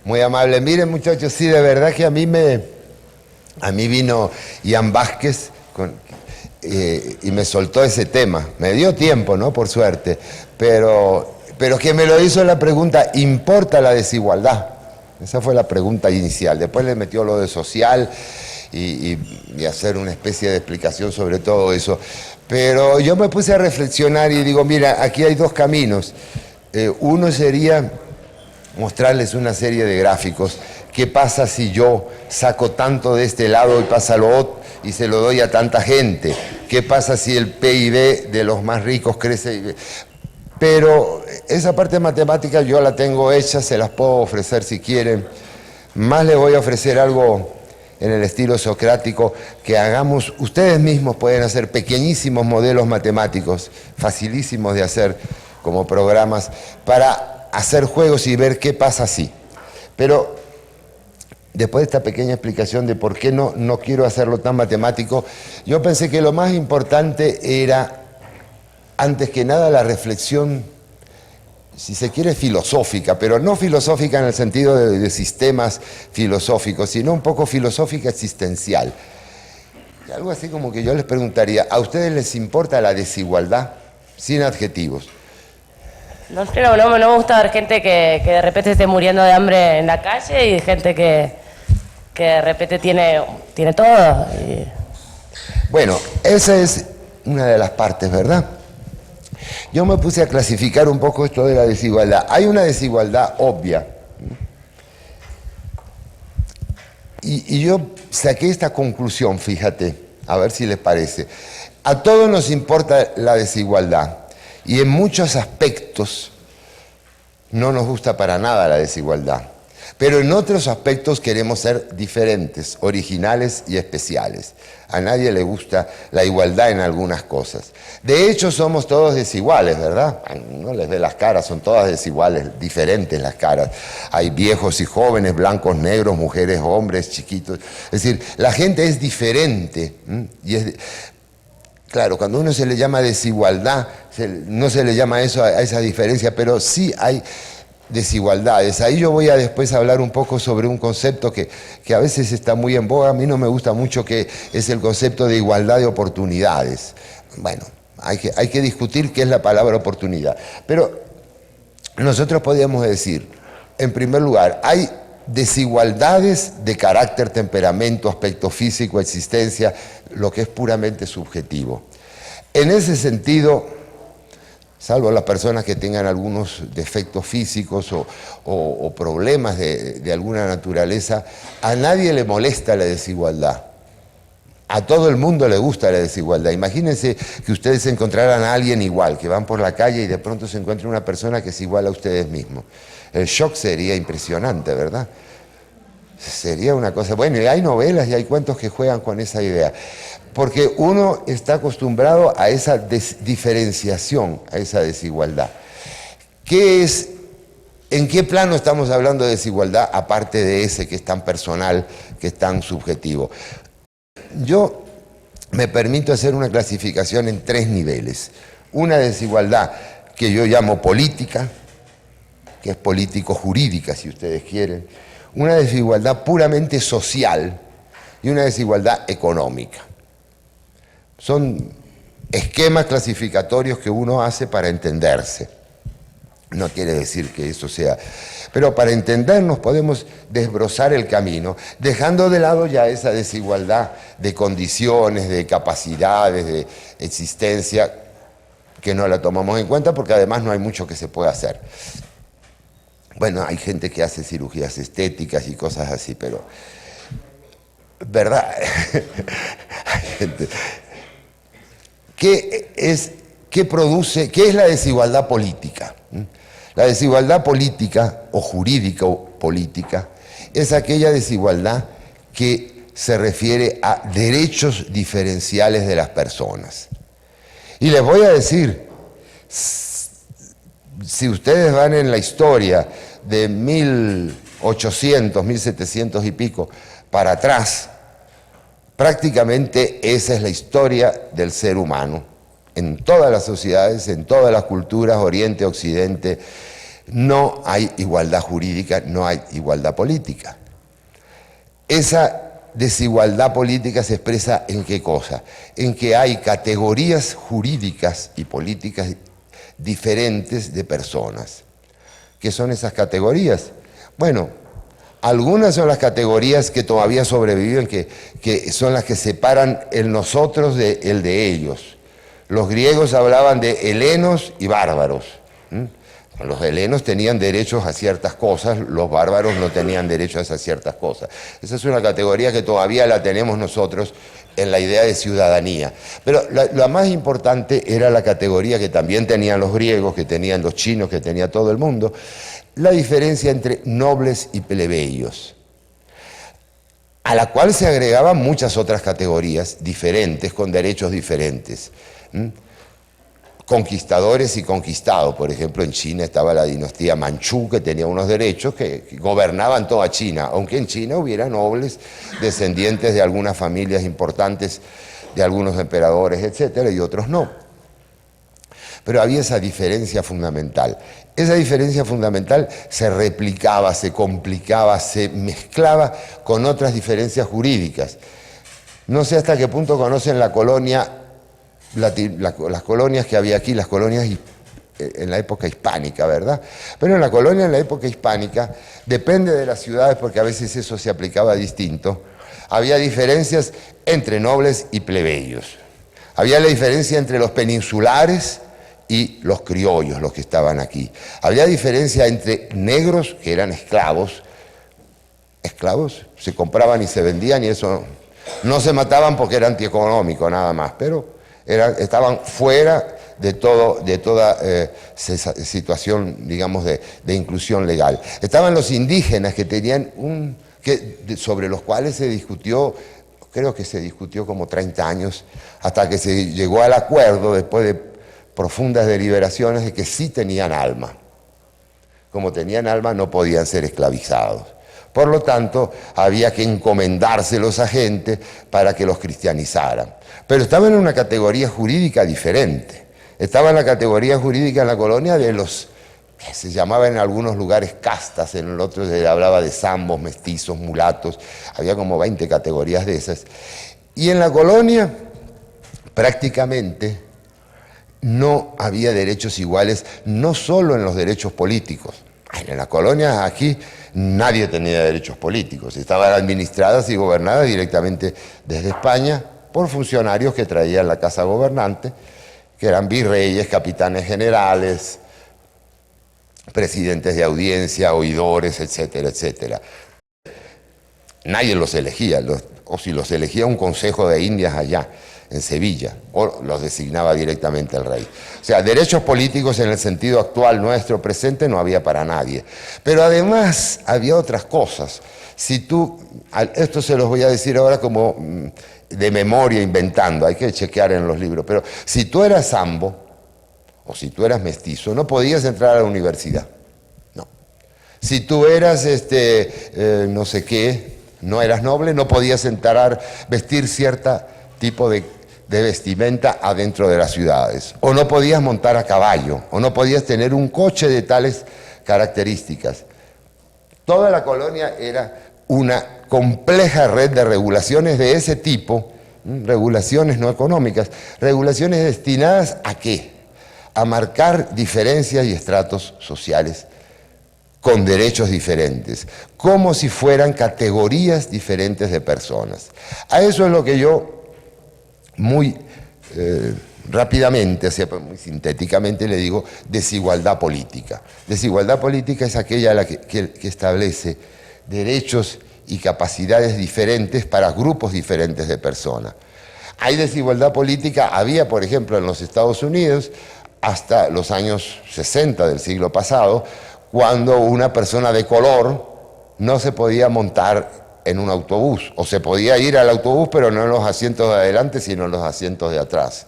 Muy amable. Miren, muchachos, sí, de verdad que a mí vino Ian Vázquez y me soltó ese tema. Me dio tiempo, ¿no? Por suerte. Pero que me lo hizo la pregunta, ¿importa la desigualdad? Esa fue la pregunta inicial. Después le metió lo de social y hacer una especie de explicación sobre todo eso. Pero yo me puse a reflexionar y digo, mira, aquí hay dos caminos. Uno sería mostrarles una serie de gráficos. ¿Qué pasa si yo saco tanto de este lado y pasa lo otro y se lo doy a tanta gente? ¿Qué pasa si el PIB de los más ricos crece? Pero esa parte matemática yo la tengo hecha, se las puedo ofrecer si quieren. Más les voy a ofrecer algo en el estilo socrático, que hagamos, ustedes mismos pueden hacer pequeñísimos modelos matemáticos, facilísimos de hacer como programas, para hacer juegos y ver qué pasa así. Pero después de esta pequeña explicación de por qué no quiero hacerlo tan matemático, yo pensé que lo más importante era, antes que nada, la reflexión, si se quiere, filosófica, pero no filosófica en el sentido de sistemas filosóficos, sino un poco filosófica existencial. Y algo así como que yo les preguntaría, ¿a ustedes les importa la desigualdad? Sin adjetivos. No me gusta ver gente que de repente esté muriendo de hambre en la calle y gente que de repente tiene todo. Bueno, esa es una de las partes, ¿verdad? Yo me puse a clasificar un poco esto de la desigualdad. Hay una desigualdad obvia. Y yo saqué esta conclusión, fíjate, a ver si les parece. A todos nos importa la desigualdad. Y en muchos aspectos no nos gusta para nada la desigualdad. Pero en otros aspectos queremos ser diferentes, originales y especiales. A nadie le gusta la igualdad en algunas cosas. De hecho, somos todos desiguales, ¿verdad? No les ve las caras, son todas desiguales, diferentes las caras. Hay viejos y jóvenes, blancos, negros, mujeres, hombres, chiquitos. Es decir, la gente es diferente. Claro, cuando uno se le llama desigualdad, no se le llama eso a esa diferencia, pero sí hay desigualdades. Ahí yo voy a después hablar un poco sobre un concepto que a veces está muy en boga, a mí no me gusta mucho, que es el concepto de igualdad de oportunidades. Bueno, hay que discutir qué es la palabra oportunidad. Pero nosotros podríamos decir, en primer lugar, hay desigualdades de carácter, temperamento, aspecto físico, existencia, lo que es puramente subjetivo. En ese sentido, salvo las personas que tengan algunos defectos físicos o problemas de alguna naturaleza, a nadie le molesta la desigualdad. A todo el mundo le gusta la desigualdad. Imagínense que ustedes encontraran a alguien igual, que van por la calle y de pronto se encuentra una persona que es igual a ustedes mismos. El shock sería impresionante, ¿verdad? Sería una cosa... Bueno, y hay novelas y hay cuentos que juegan con esa idea. Porque uno está acostumbrado a esa diferenciación, a esa desigualdad. ¿En qué plano estamos hablando de desigualdad, aparte de ese que es tan personal, que es tan subjetivo? Yo me permito hacer una clasificación en 3 niveles. Una desigualdad que yo llamo política, que es político-jurídica, si ustedes quieren. Una desigualdad puramente social y una desigualdad económica. Son esquemas clasificatorios que uno hace para entenderse. No quiere decir que eso sea... Pero para entendernos podemos desbrozar el camino, dejando de lado ya esa desigualdad de condiciones, de capacidades, de existencia, que no la tomamos en cuenta porque además no hay mucho que se pueda hacer. Bueno, hay gente que hace cirugías estéticas y cosas así, pero... ¿Verdad? Hay gente... ¿Qué es la desigualdad política? La desigualdad política o jurídica o política es aquella desigualdad que se refiere a derechos diferenciales de las personas. Y les voy a decir, si ustedes van en la historia de 1800, 1700 y pico para atrás, prácticamente esa es la historia del ser humano, en todas las sociedades, en todas las culturas, Oriente, Occidente. no hay igualdad jurídica, no hay igualdad política. Esa desigualdad política se expresa en qué cosa, en que hay categorías jurídicas y políticas diferentes de personas. ¿Qué son esas categorías? Bueno, algunas son las categorías que todavía sobreviven, que son las que separan el nosotros del de ellos. Los griegos hablaban de helenos y bárbaros. Los helenos tenían derechos a ciertas cosas, los bárbaros no tenían derechos a ciertas cosas. Esa es una categoría que todavía la tenemos nosotros en la idea de ciudadanía. Pero la más importante era la categoría que también tenían los griegos, que tenían los chinos, que tenía todo el mundo, la diferencia entre nobles y plebeyos, a la cual se agregaban muchas otras categorías diferentes, con derechos diferentes. Conquistadores y conquistados. Por ejemplo, en China estaba la dinastía Manchú, que tenía unos derechos que gobernaban toda China, aunque en China hubiera nobles descendientes de algunas familias importantes, de algunos emperadores, etcétera, y otros no. Pero había esa diferencia fundamental. Esa diferencia fundamental se replicaba, se complicaba, se mezclaba con otras diferencias jurídicas. No sé hasta qué punto conocen la colonia, las colonias que había aquí, las colonias en la época hispánica, ¿verdad? Pero en la colonia en la época hispánica, depende de las ciudades, porque a veces eso se aplicaba distinto, había diferencias entre nobles y plebeyos. Había la diferencia entre los peninsulares y los criollos, los que estaban aquí. Había diferencia entre negros, que eran esclavos, se compraban y se vendían, y eso no se mataban porque era antieconómico nada más, pero estaban fuera de toda situación, digamos, de inclusión legal. Estaban los indígenas, que tenían sobre los cuales se discutió, creo que se discutió como 30 años, hasta que se llegó al acuerdo, después de profundas deliberaciones, de que sí tenían alma. Como tenían alma, no podían ser esclavizados. Por lo tanto, había que encomendárselos a gente para que los cristianizaran. Pero estaban en una categoría jurídica diferente. Estaba en la categoría jurídica en la colonia de los que se llamaban en algunos lugares castas, en el otro se hablaba de zambos, mestizos, mulatos, había como 20 categorías de esas. Y en la colonia, prácticamente, no había derechos iguales, no solo en los derechos políticos. En las colonias aquí nadie tenía derechos políticos, estaban administradas y gobernadas directamente desde España por funcionarios que traían la casa gobernante, que eran virreyes, capitanes generales, presidentes de audiencia, oidores, etcétera, etcétera. Nadie los elegía, o si los elegía un consejo de Indias allá, en Sevilla, o los designaba directamente el rey. O sea, derechos políticos en el sentido actual nuestro presente no había para nadie. Pero además había otras cosas. Esto se los voy a decir ahora como de memoria, inventando, hay que chequear en los libros, pero si tú eras zambo, o si tú eras mestizo, no podías entrar a la universidad. No. Si tú eras, no sé qué, no eras noble, no podías entrar, vestir cierta tipo de vestimenta adentro de las ciudades, o no podías montar a caballo, o no podías tener un coche de tales características. Toda la colonia era una compleja red de regulaciones de ese tipo, regulaciones no económicas, regulaciones destinadas ¿a qué? A marcar diferencias y estratos sociales con derechos diferentes, como si fueran categorías diferentes de personas. A eso es lo que yo muy rápidamente, muy sintéticamente le digo desigualdad política. Desigualdad política es aquella que establece derechos y capacidades diferentes para grupos diferentes de personas. Hay desigualdad política, había por ejemplo en los Estados Unidos hasta los años 60 del siglo pasado, cuando una persona de color no se podía montar en un autobús, o se podía ir al autobús pero no en los asientos de adelante sino en los asientos de atrás,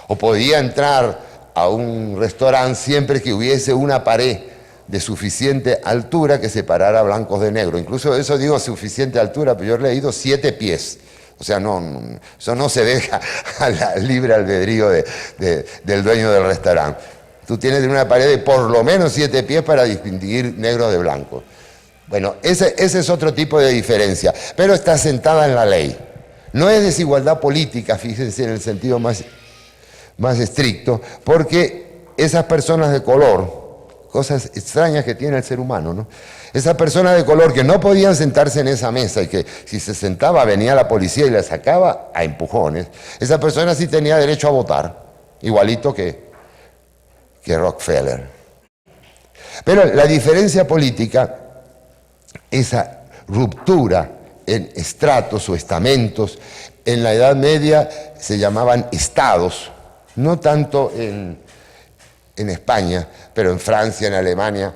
o podía entrar a un restaurante siempre que hubiese una pared de suficiente altura que separara blancos de negro. Incluso eso digo suficiente altura, pero yo he leído 7 pies, o sea, eso no se deja al libre albedrío del dueño del restaurante. Tú tienes una pared de por lo menos 7 pies para distinguir negros de blancos. Bueno, ese es otro tipo de diferencia, pero está sentada en la ley. No es desigualdad política, fíjense, en el sentido más estricto, porque esas personas de color, cosas extrañas que tiene el ser humano, ¿no? Esas personas de color que no podían sentarse en esa mesa y que si se sentaba venía la policía y la sacaba a empujones, esa persona sí tenía derecho a votar, igualito que Rockefeller. Pero la diferencia política, esa ruptura en estratos o estamentos, en la Edad Media se llamaban estados, no tanto en España, pero en Francia, en Alemania,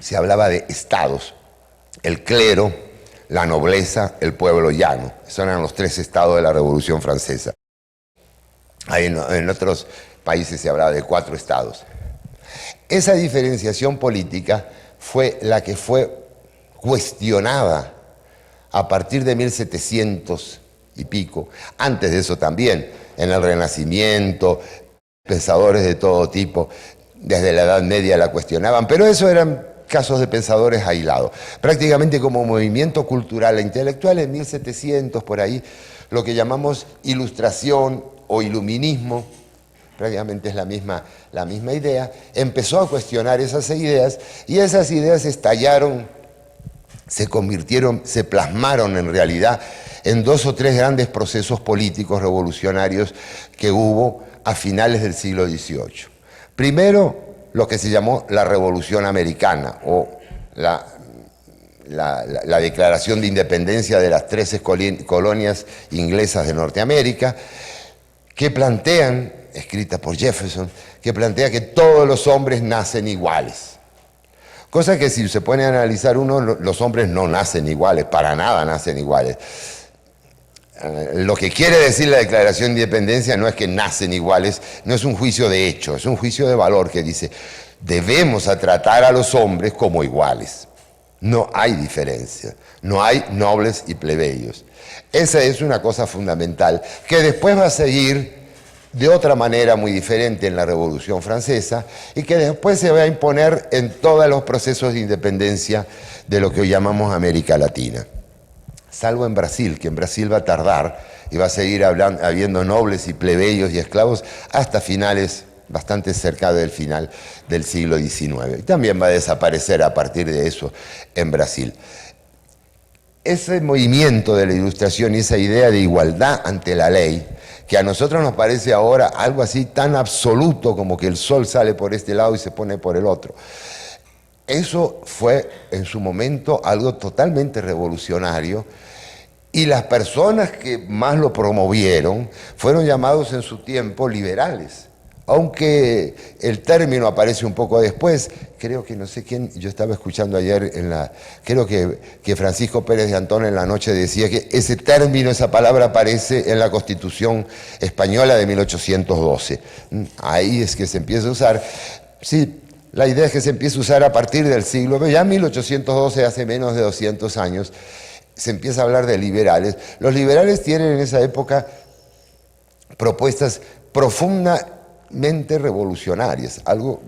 se hablaba de estados: el clero, la nobleza, el pueblo llano. Esos eran los 3 estados de la Revolución Francesa. En otros países se hablaba de 4 estados. Esa diferenciación política fue la que fue cuestionada a partir de 1700 y pico. Antes de eso también, en el Renacimiento, pensadores de todo tipo, desde la Edad Media la cuestionaban, pero eso eran casos de pensadores aislados. Prácticamente como movimiento cultural e intelectual en 1700 por ahí, lo que llamamos ilustración o iluminismo, prácticamente es la misma idea, empezó a cuestionar esas ideas y esas ideas estallaron, se convirtieron, se plasmaron en realidad en 2 o 3 grandes procesos políticos revolucionarios que hubo a finales del siglo XVIII. Primero, lo que se llamó la Revolución Americana o la Declaración de Independencia de las 13 colonias inglesas de Norteamérica, que plantean, escrita por Jefferson, que plantea que todos los hombres nacen iguales. Cosa que si se pone a analizar uno, los hombres no nacen iguales, para nada nacen iguales. Lo que quiere decir la Declaración de Independencia no es que nacen iguales, no es un juicio de hecho, es un juicio de valor que dice, debemos tratar a los hombres como iguales. No hay diferencia, no hay nobles y plebeyos. Esa es una cosa fundamental que después va a seguir de otra manera muy diferente en la Revolución Francesa y que después se va a imponer en todos los procesos de independencia de lo que hoy llamamos América Latina. Salvo en Brasil, que en Brasil va a tardar y va a seguir habiendo nobles y plebeyos y esclavos hasta finales, bastante cerca del final del siglo XIX. Y también va a desaparecer a partir de eso en Brasil. Ese movimiento de la Ilustración y esa idea de igualdad ante la ley, que a nosotros nos parece ahora algo así tan absoluto como que el sol sale por este lado y se pone por el otro, eso fue en su momento algo totalmente revolucionario y las personas que más lo promovieron fueron llamados en su tiempo liberales. Aunque el término aparece un poco después, creo que no sé quién, yo estaba escuchando ayer creo que Francisco Pérez de Antón en la noche decía que ese término, esa palabra aparece en la Constitución Española de 1812. Ahí es que se empieza a usar. Sí, la idea es que se empieza a usar a partir del siglo XX, ya en 1812, hace menos de 200 años, se empieza a hablar de liberales. Los liberales tienen en esa época propuestas profundamente revolucionarias, algo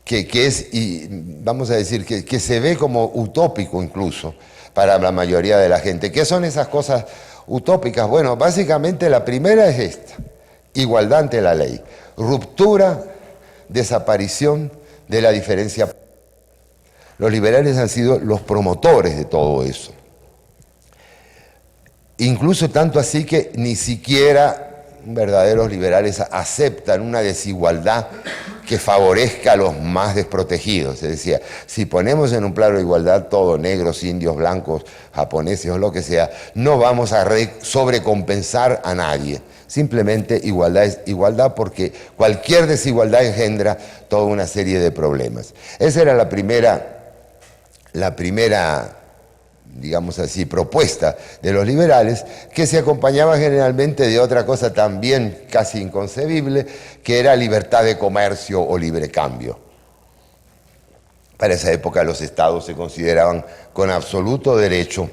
que es, y vamos a decir, que se ve como utópico incluso para la mayoría de la gente. ¿Qué son esas cosas utópicas? Bueno, básicamente la primera es esta: igualdad ante la ley, ruptura, desaparición de la diferencia. Los liberales han sido los promotores de todo eso. Incluso tanto así que ni siquiera verdaderos liberales aceptan una desigualdad que favorezca a los más desprotegidos. Es decir, si ponemos en un plano de igualdad todo, negros, indios, blancos, japoneses o lo que sea, no vamos a sobrecompensar a nadie. Simplemente igualdad es igualdad, porque cualquier desigualdad engendra toda una serie de problemas. Esa era la primera, digamos así, propuesta de los liberales, que se acompañaba generalmente de otra cosa también casi inconcebible, que era libertad de comercio o libre cambio. Para esa época los estados se consideraban con absoluto derecho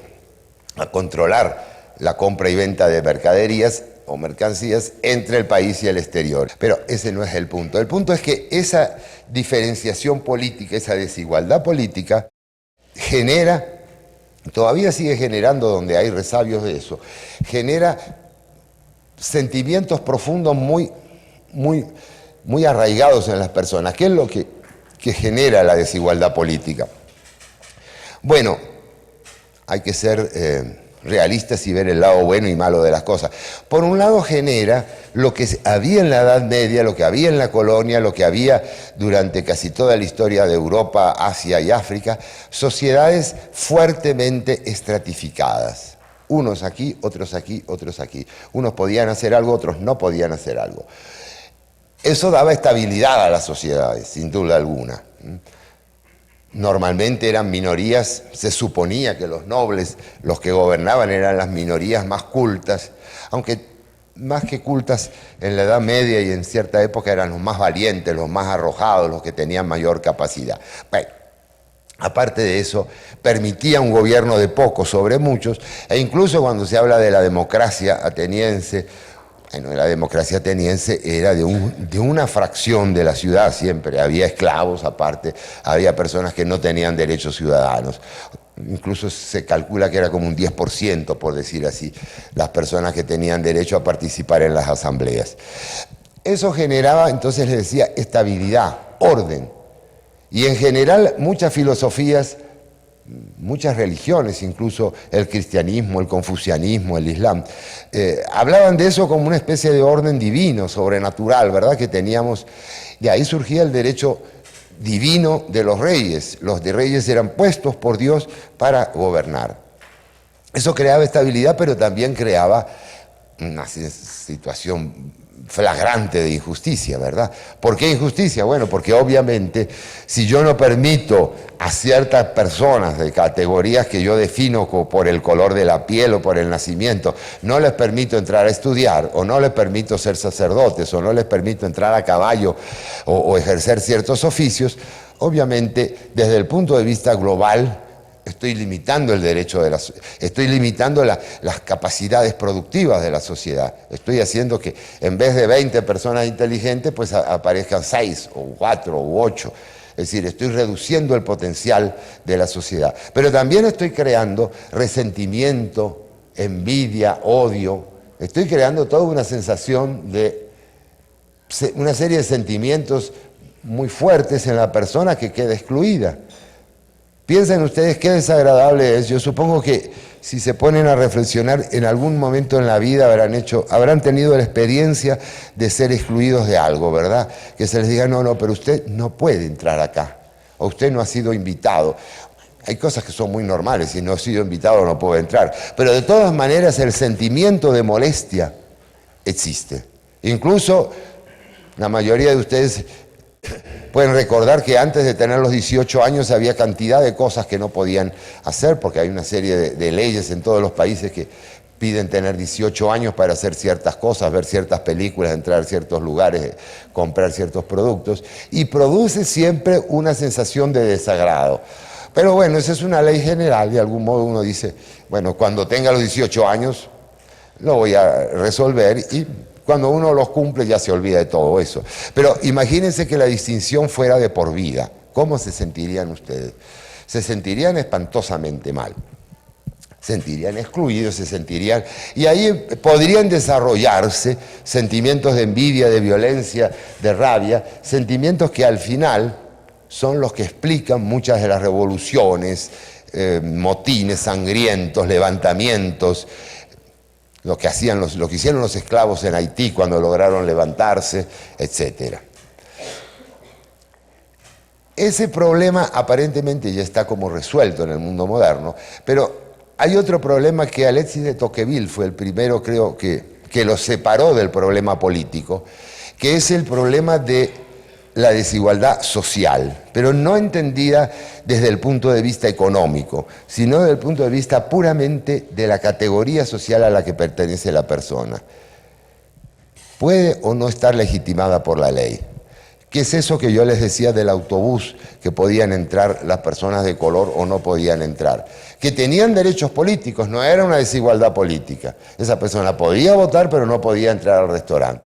a controlar la compra y venta de mercaderías o mercancías entre el país y el exterior. Pero ese no es el punto. El punto es que esa diferenciación política, esa desigualdad política, todavía sigue generando, donde hay resabios de eso, genera sentimientos profundos muy arraigados en las personas. ¿Qué es lo que genera la desigualdad política? Bueno, hay que ser realistas y ver el lado bueno y malo de las cosas. Por un lado genera lo que había en la Edad Media, lo que había en la colonia, lo que había durante casi toda la historia de Europa, Asia y África, sociedades fuertemente estratificadas. Unos aquí, otros aquí, otros aquí. Unos podían hacer algo, otros no podían hacer algo. Eso daba estabilidad a las sociedades, sin duda alguna. Normalmente eran minorías, se suponía que los nobles, los que gobernaban, eran las minorías más cultas, aunque más que cultas en la Edad Media y en cierta época eran los más valientes, los más arrojados, los que tenían mayor capacidad. Bueno, aparte de eso, permitía un gobierno de pocos sobre muchos, e incluso cuando se habla de la democracia ateniense, bueno, la democracia ateniense era de una fracción de la ciudad siempre. Había esclavos aparte, había personas que no tenían derechos ciudadanos. Incluso se calcula que era como un 10%, por decir así, las personas que tenían derecho a participar en las asambleas. Eso generaba, entonces les decía, estabilidad, orden. Y en general muchas filosofías, muchas religiones, incluso el cristianismo, el confucianismo, el islam, hablaban de eso como una especie de orden divino, sobrenatural, ¿verdad? Que teníamos, de ahí surgía el derecho divino de los reyes. Los de reyes eran puestos por Dios para gobernar. Eso creaba estabilidad, pero también creaba una situación flagrante de injusticia, ¿verdad? ¿Por qué injusticia? Bueno, porque obviamente si yo no permito a ciertas personas de categorías que yo defino por el color de la piel o por el nacimiento, no les permito entrar a estudiar, o no les permito ser sacerdotes, o no les permito entrar a caballo o ejercer ciertos oficios, obviamente desde el punto de vista global estoy limitando el derecho estoy limitando las capacidades productivas de la sociedad. Estoy haciendo que en vez de 20 personas inteligentes, pues aparezcan 6 o 4 o 8. Es decir, estoy reduciendo el potencial de la sociedad. Pero también estoy creando resentimiento, envidia, odio. Estoy creando toda una sensación de una serie de sentimientos muy fuertes en la persona que queda excluida. Piensen ustedes qué desagradable es. Yo supongo que si se ponen a reflexionar, en algún momento en la vida habrán tenido la experiencia de ser excluidos de algo, ¿verdad? Que se les diga, no, pero usted no puede entrar acá, o usted no ha sido invitado. Hay cosas que son muy normales, si no he sido invitado no puedo entrar. Pero de todas maneras el sentimiento de molestia existe. Incluso la mayoría de ustedes pueden recordar que antes de tener los 18 años había cantidad de cosas que no podían hacer, porque hay una serie de leyes en todos los países que piden tener 18 años para hacer ciertas cosas, ver ciertas películas, entrar a ciertos lugares, comprar ciertos productos, y produce siempre una sensación de desagrado. Pero bueno, esa es una ley general, de algún modo uno dice, bueno, cuando tenga los 18 años lo voy a resolver, y cuando uno los cumple ya se olvida de todo eso. Pero imagínense que la distinción fuera de por vida. ¿Cómo se sentirían ustedes? Se sentirían espantosamente mal. Se sentirían excluidos, y ahí podrían desarrollarse sentimientos de envidia, de violencia, de rabia, sentimientos que al final son los que explican muchas de las revoluciones, motines sangrientos, levantamientos, lo que hicieron los esclavos en Haití cuando lograron levantarse, etc. Ese problema aparentemente ya está como resuelto en el mundo moderno, pero hay otro problema que Alexis de Tocqueville fue el primero, creo, que lo separó del problema político, que es el problema de la desigualdad social, pero no entendida desde el punto de vista económico, sino desde el punto de vista puramente de la categoría social a la que pertenece la persona. Puede o no estar legitimada por la ley. ¿Qué es eso que yo les decía del autobús, que podían entrar las personas de color o no podían entrar? Que tenían derechos políticos, no era una desigualdad política. Esa persona podía votar, pero no podía entrar al restaurante.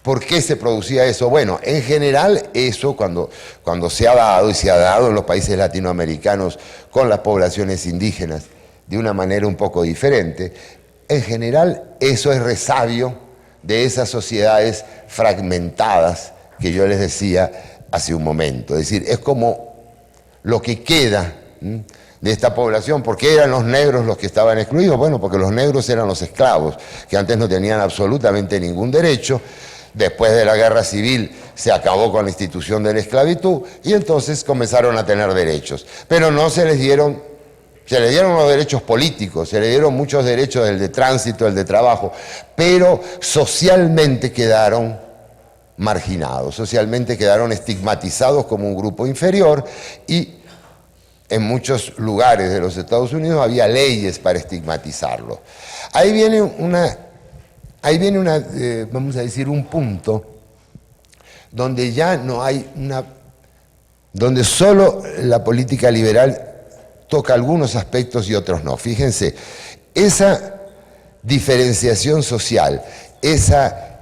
¿Por qué se producía eso? Bueno, en general eso cuando se ha dado, y se ha dado en los países latinoamericanos con las poblaciones indígenas de una manera un poco diferente, en general eso es resabio de esas sociedades fragmentadas que yo les decía hace un momento. Es decir, es como lo que queda de esta población. ¿Por qué eran los negros los que estaban excluidos? Bueno, porque los negros eran los esclavos, que antes no tenían absolutamente ningún derecho. Después de la guerra civil se acabó con la institución de la esclavitud y entonces comenzaron a tener derechos. Pero no se les dieron los derechos políticos, se le dieron muchos derechos, el de tránsito, el de trabajo, pero socialmente quedaron marginados, socialmente quedaron estigmatizados como un grupo inferior y en muchos lugares de los Estados Unidos había leyes para estigmatizarlos. Ahí viene vamos a decir, un punto donde ya no hay donde solo la política liberal toca algunos aspectos y otros no. Fíjense, esa diferenciación social, esa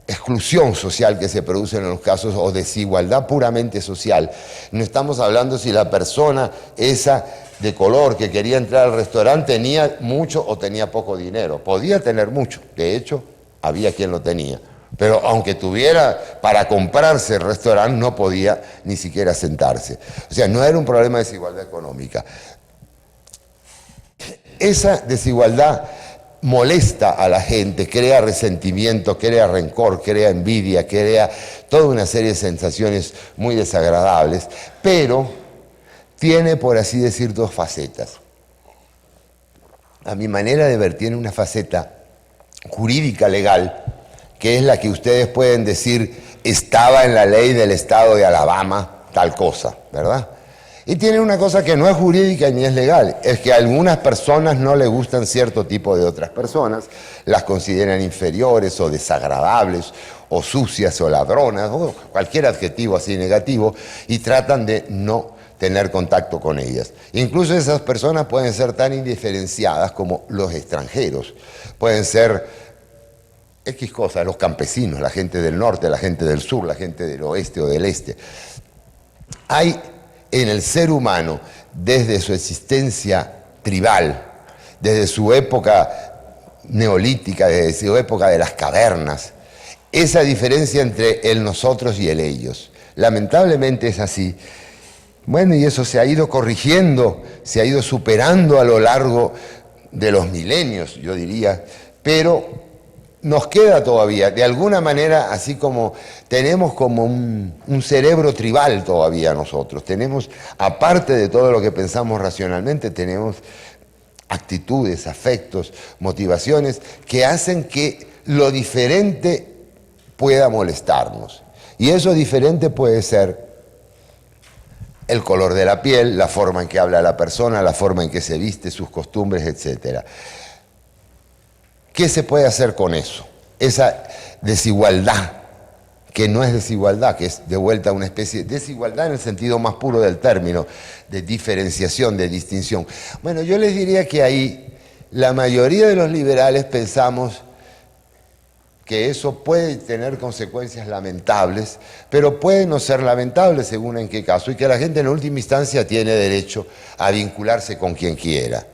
exclusión social que se produce en los casos, o desigualdad puramente social, no estamos hablando si la persona esa de color que quería entrar al restaurante tenía mucho o tenía poco dinero. Podía tener mucho, de hecho, había quien lo tenía. Pero aunque tuviera para comprarse el restaurante, no podía ni siquiera sentarse. O sea, no era un problema de desigualdad económica. Esa desigualdad molesta a la gente, crea resentimiento, crea rencor, crea envidia, crea toda una serie de sensaciones muy desagradables, pero tiene, por así decir, dos facetas. A mi manera de ver, tiene una faceta jurídica legal, que es la que ustedes pueden decir estaba en la ley del estado de Alabama, tal cosa, ¿verdad? Y tiene una cosa que no es jurídica ni es legal, es que a algunas personas no les gustan cierto tipo de otras personas, las consideran inferiores o desagradables o sucias o ladronas o cualquier adjetivo así negativo y tratan de no tener contacto con ellas. Incluso esas personas pueden ser tan indiferenciadas como los extranjeros, pueden ser X cosas, los campesinos, la gente del norte, la gente del sur, la gente del oeste o del este. Hay en el ser humano, desde su existencia tribal, desde su época neolítica, desde su época de las cavernas, esa diferencia entre el nosotros y el ellos. Lamentablemente es así. Bueno, y eso se ha ido corrigiendo, se ha ido superando a lo largo de los milenios, yo diría, pero nos queda todavía, de alguna manera, así como tenemos como un cerebro tribal todavía nosotros, tenemos, aparte de todo lo que pensamos racionalmente, tenemos actitudes, afectos, motivaciones que hacen que lo diferente pueda molestarnos. Y eso diferente puede ser el color de la piel, la forma en que habla la persona, la forma en que se viste, sus costumbres, etc. ¿Qué se puede hacer con eso? Esa desigualdad, que no es desigualdad, que es de vuelta una especie de desigualdad en el sentido más puro del término, de diferenciación, de distinción. Bueno, yo les diría que ahí la mayoría de los liberales pensamos que eso puede tener consecuencias lamentables, pero puede no ser lamentable según en qué caso, y que la gente en última instancia tiene derecho a vincularse con quien quiera.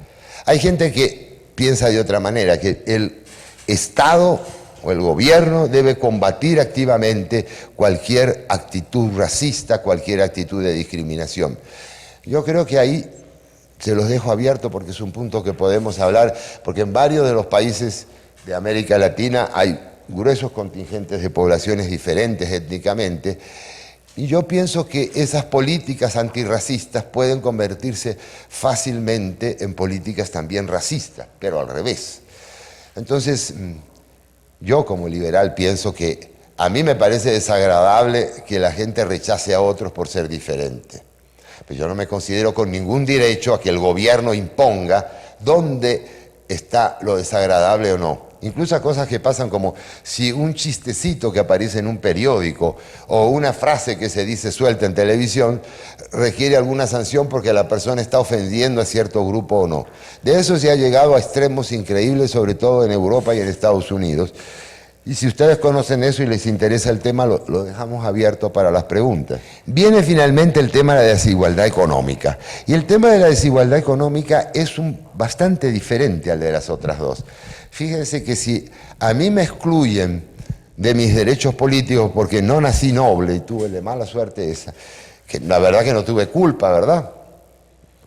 Hay gente que piensa de otra manera, que el Estado o el gobierno debe combatir activamente cualquier actitud racista, cualquier actitud de discriminación. Yo creo que ahí se los dejo abierto porque es un punto que podemos hablar, porque en varios de los países de América Latina hay gruesos contingentes de poblaciones diferentes étnicamente, y yo pienso que esas políticas antirracistas pueden convertirse fácilmente en políticas también racistas, pero al revés. Entonces, yo como liberal pienso que a mí me parece desagradable que la gente rechace a otros por ser diferente. Pero yo no me considero con ningún derecho a que el gobierno imponga dónde está lo desagradable o no. incluso a cosas que pasan como si un chistecito que aparece en un periódico o una frase que se dice suelta en televisión requiere alguna sanción porque la persona está ofendiendo a cierto grupo o no. De eso se ha llegado a extremos increíbles, sobre todo en Europa y en Estados Unidos. Y si ustedes conocen eso y les interesa el tema, lo dejamos abierto para las preguntas. Viene finalmente el tema de la desigualdad económica. Y el tema de la desigualdad económica es bastante diferente al de las otras dos. Fíjense que si a mí me excluyen de mis derechos políticos porque no nací noble y tuve de mala suerte esa, que la verdad que no tuve culpa, ¿verdad?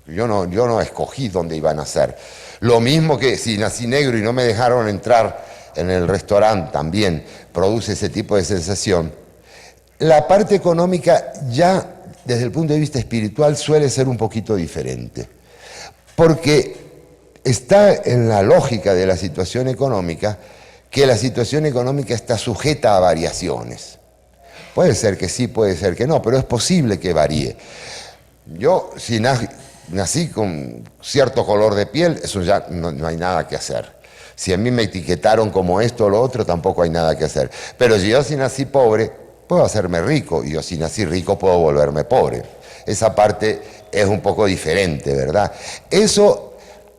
Yo no escogí dónde iba a nacer. Lo mismo que si nací negro y no me dejaron entrar en el restaurante, también produce ese tipo de sensación. La parte económica ya desde el punto de vista espiritual suele ser un poquito diferente, porque está en la lógica de la situación económica que la situación económica está sujeta a variaciones. Puede ser que sí, puede ser que no, pero es posible que varíe. Yo, si nací con cierto color de piel, eso ya no hay nada que hacer. Si a mí me etiquetaron como esto o lo otro, tampoco hay nada que hacer. Pero si yo nací pobre, puedo hacerme rico. Y yo si nací rico, puedo volverme pobre. Esa parte es un poco diferente, ¿verdad? Eso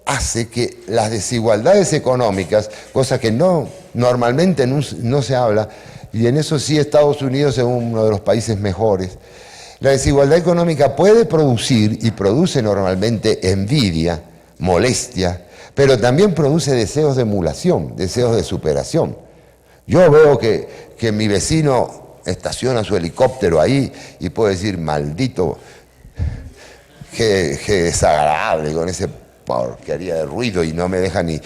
hace que las desigualdades económicas, cosa que normalmente no se habla, y en eso sí Estados Unidos es uno de los países mejores, la desigualdad económica puede producir, y produce normalmente, envidia, molestia, pero también produce deseos de emulación, deseos de superación. Yo veo que mi vecino estaciona su helicóptero ahí y puedo decir, maldito, qué desagradable con ese porquería de ruido y no me deja ni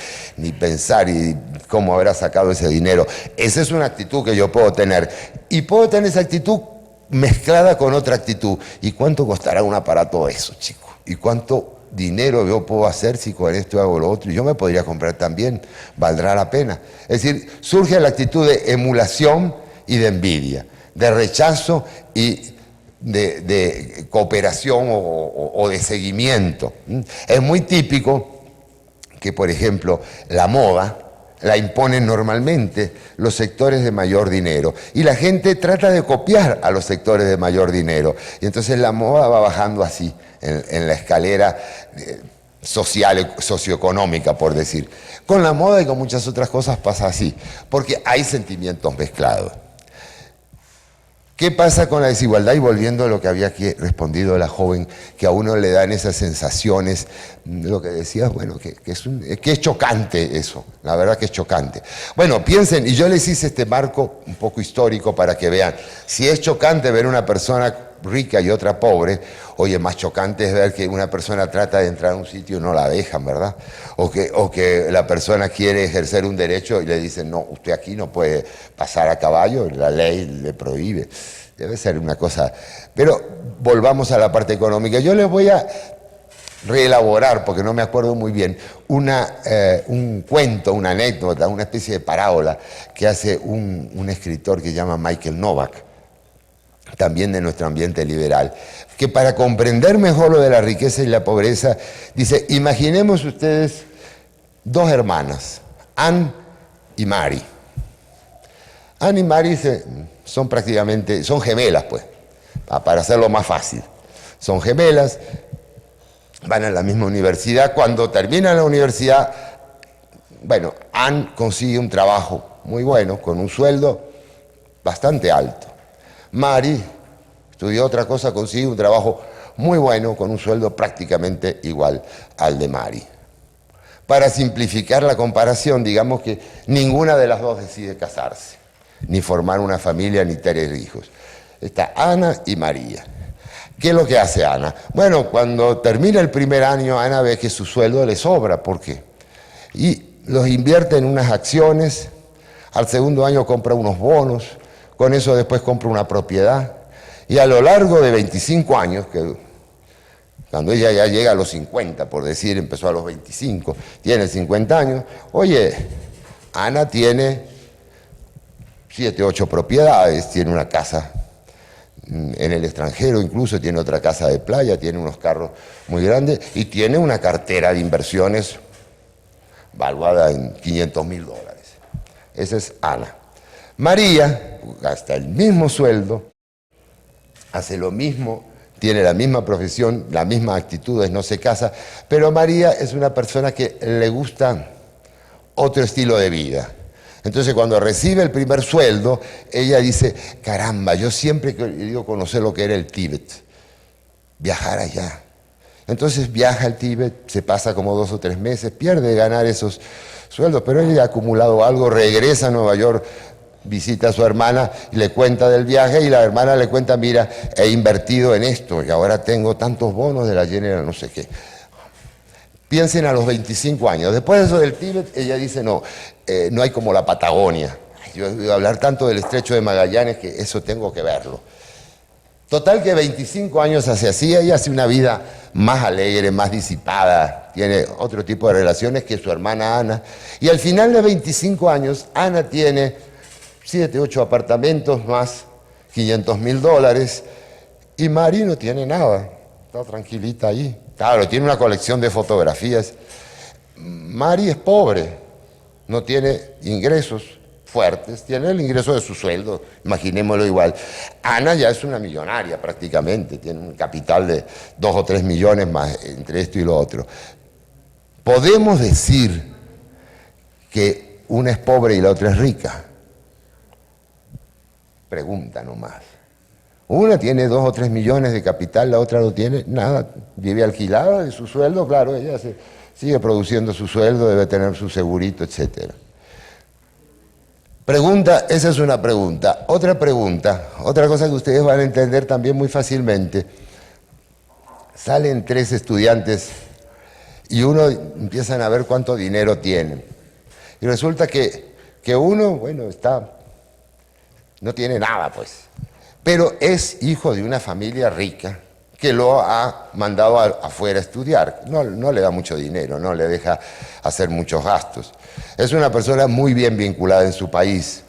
pensar y cómo habrá sacado ese dinero. Esa es una actitud que yo puedo tener. Y puedo tener esa actitud mezclada con otra actitud. ¿Y cuánto costará un aparato de eso, chicos? ¿Y cuánto dinero yo puedo hacer si con esto hago lo otro? Y yo me podría comprar también, valdrá la pena. Es decir, surge la actitud de emulación y de envidia, de rechazo y de cooperación o de seguimiento. Es muy típico que, por ejemplo, la moda la imponen normalmente los sectores de mayor dinero y la gente trata de copiar a los sectores de mayor dinero y entonces la moda va bajando así en la escalera social, socioeconómica, por decir. Con la moda y con muchas otras cosas pasa así, porque hay sentimientos mezclados. ¿Qué pasa con la desigualdad? Y volviendo a lo que había aquí respondido la joven, que a uno le dan esas sensaciones, lo que decías, bueno, que es chocante eso, la verdad que es chocante. Bueno, piensen, y yo les hice este marco un poco histórico para que vean, si es chocante ver una persona rica y otra pobre, oye, más chocante es ver que una persona trata de entrar a un sitio y no la dejan, ¿verdad? O que la persona quiere ejercer un derecho y le dicen, no, usted aquí no puede pasar a caballo, la ley le prohíbe. Debe ser una cosa. Pero volvamos a la parte económica. Yo les voy a reelaborar, porque no me acuerdo muy bien, un cuento, una anécdota, una especie de parábola que hace un escritor que se llama Michael Novak, también de nuestro ambiente liberal, que para comprender mejor lo de la riqueza y la pobreza, dice, imaginemos ustedes dos hermanas, Anne y Mary. Anne y Mary son gemelas, pues, para hacerlo más fácil. Son gemelas, van a la misma universidad. Cuando terminan la universidad, bueno, Anne consigue un trabajo muy bueno, con un sueldo bastante alto. Mary estudió otra cosa, consigue un trabajo muy bueno, con un sueldo prácticamente igual al de Mary. Para simplificar la comparación, digamos que ninguna de las dos decide casarse, ni formar una familia, ni tener hijos. Está Ana y María. ¿Qué es lo que hace Ana? Bueno, cuando termina el primer año, Ana ve que su sueldo le sobra. ¿Por qué? Y los invierte en unas acciones, al segundo año compra unos bonos, con eso después compra una propiedad. Y a lo largo de 25 años, que cuando ella ya llega a los 50, por decir, empezó a los 25, tiene 50 años, oye, Ana tiene 7, 8 propiedades, tiene una casa en el extranjero, incluso tiene otra casa de playa, tiene unos carros muy grandes y tiene una cartera de inversiones valuada en $500.000. Esa es Ana. María gasta el mismo sueldo, hace lo mismo, tiene la misma profesión, las mismas actitudes, no se casa, pero María es una persona que le gusta otro estilo de vida. Entonces cuando recibe el primer sueldo, ella dice, caramba, yo siempre he querido conocer lo que era el Tíbet, viajar allá. Entonces viaja al Tíbet, se pasa como 2 o 3 meses, pierde de ganar esos sueldos, pero ella ha acumulado algo, regresa a Nueva York, visita a su hermana y le cuenta del viaje y la hermana le cuenta, mira, he invertido en esto y ahora tengo tantos bonos de la General, no sé qué. Piensen a los 25 años. Después de eso del Tíbet, ella dice, no, no hay como la Patagonia. Yo he oído hablar tanto del Estrecho de Magallanes que eso tengo que verlo. Total que 25 años hace así, ella hace una vida más alegre, más disipada, tiene otro tipo de relaciones que su hermana Ana. Y al final de 25 años, Ana tiene 7, 8 apartamentos más $500.000 y Mari no tiene nada, está tranquilita allí. Claro, tiene una colección de fotografías. Mari es pobre, no tiene ingresos fuertes, tiene el ingreso de su sueldo, imaginémoslo igual. Ana ya es una millonaria prácticamente, tiene un capital de 2 o 3 millones más entre esto y lo otro. ¿Podemos decir que una es pobre y la otra es rica? Pregunta nomás. Una tiene 2 o 3 millones de capital, la otra no tiene nada, vive alquilada de su sueldo, claro, ella sigue produciendo su sueldo, debe tener su segurito, etc. Pregunta, esa es una pregunta. Otra pregunta, otra cosa que ustedes van a entender también muy fácilmente. Salen 3 estudiantes y uno empiezan a ver cuánto dinero tienen. Y resulta que uno, bueno, no tiene nada, pues. Pero es hijo de una familia rica que lo ha mandado afuera a estudiar. No le da mucho dinero, no le deja hacer muchos gastos. Es una persona muy bien vinculada en su país.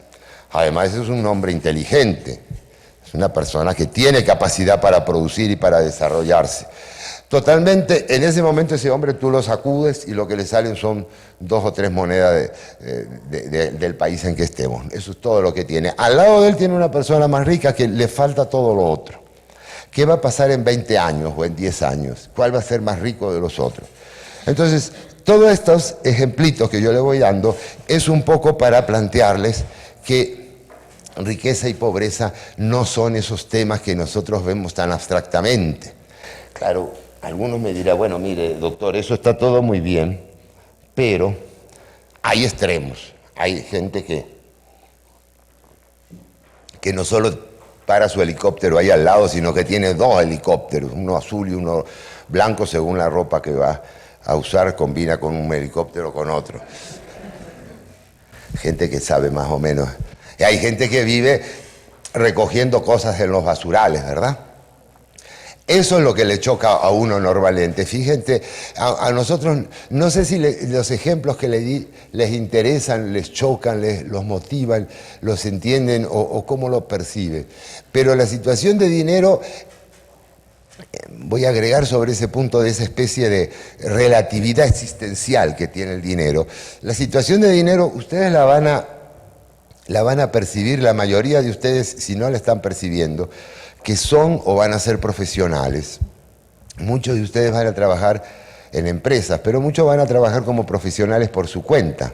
Además es un hombre inteligente. Es una persona que tiene capacidad para producir y para desarrollarse. Totalmente, en ese momento ese hombre tú lo sacudes y lo que le salen son 2 o 3 monedas del país en que estemos. Eso es todo lo que tiene. Al lado de él tiene una persona más rica que le falta todo lo otro. ¿Qué va a pasar en 20 años o en 10 años? ¿Cuál va a ser más rico de los otros? Entonces, todos estos ejemplitos que yo le voy dando es un poco para plantearles que riqueza y pobreza no son esos temas que nosotros vemos tan abstractamente. Claro, algunos me dirán, bueno, mire, doctor, eso está todo muy bien, pero hay extremos. Hay gente que no solo para su helicóptero ahí al lado, sino que tiene 2 helicópteros, uno azul y uno blanco, según la ropa que va a usar, combina con un helicóptero con otro. Gente que sabe más o menos. Y hay gente que vive recogiendo cosas en los basurales, ¿verdad? Eso es lo que le choca a uno normalmente. Fíjense, a nosotros, no sé si los ejemplos que le di les interesan, les chocan, los motivan, los entienden o cómo lo perciben. Pero la situación de dinero, voy a agregar sobre ese punto de esa especie de relatividad existencial que tiene el dinero. La situación de dinero, ustedes la van a percibir, la mayoría de ustedes, si no la están percibiendo, que son o van a ser profesionales. Muchos de ustedes van a trabajar en empresas, pero muchos van a trabajar como profesionales por su cuenta.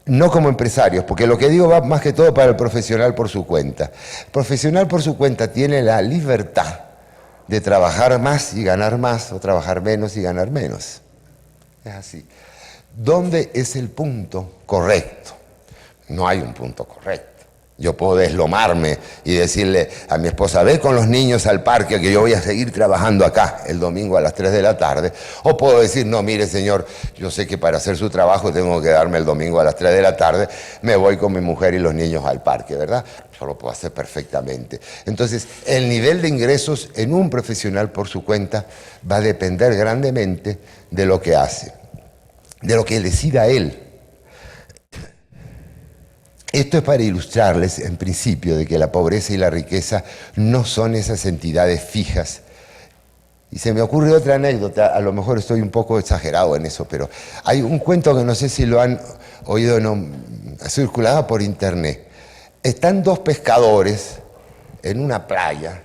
No como empresarios, porque lo que digo va más que todo para el profesional por su cuenta. El profesional por su cuenta tiene la libertad de trabajar más y ganar más, o trabajar menos y ganar menos. Es así. ¿Dónde es el punto correcto? No hay un punto correcto. Yo puedo deslomarme y decirle a mi esposa, ve con los niños al parque que yo voy a seguir trabajando acá el domingo a las 3 de la tarde. O puedo decir, no, mire señor, yo sé que para hacer su trabajo tengo que quedarme el domingo a las 3 de la tarde, me voy con mi mujer y los niños al parque, ¿verdad? Yo lo puedo hacer perfectamente. Entonces, el nivel de ingresos en un profesional por su cuenta va a depender grandemente de lo que hace, de lo que decida él. Esto es para ilustrarles, en principio, de que la pobreza y la riqueza no son esas entidades fijas. Y se me ocurre otra anécdota, a lo mejor estoy un poco exagerado en eso, pero hay un cuento que no sé si lo han oído circulaba por internet. Están dos pescadores en una playa,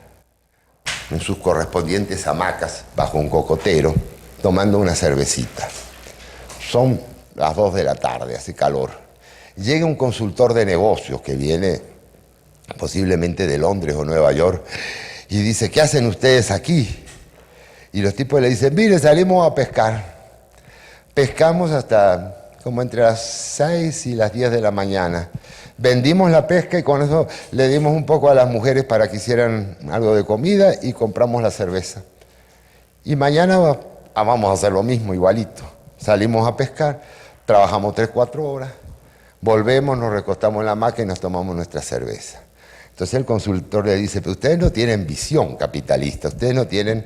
en sus correspondientes hamacas, bajo un cocotero, tomando una cervecita. Son las 2 de la tarde, hace calor. Llega un consultor de negocios que viene posiblemente de Londres o Nueva York y dice, ¿qué hacen ustedes aquí? Y los tipos le dicen, mire, salimos a pescar. Pescamos hasta como entre las 6 y las 10 de la mañana. Vendimos la pesca y con eso le dimos un poco a las mujeres para que hicieran algo de comida y compramos la cerveza. Y mañana vamos a hacer lo mismo, igualito. Salimos a pescar, trabajamos 3, 4 horas, volvemos, nos recostamos en la hamaca y nos tomamos nuestra cerveza. Entonces el consultor le dice, pero ustedes no tienen visión capitalista, ustedes no tienen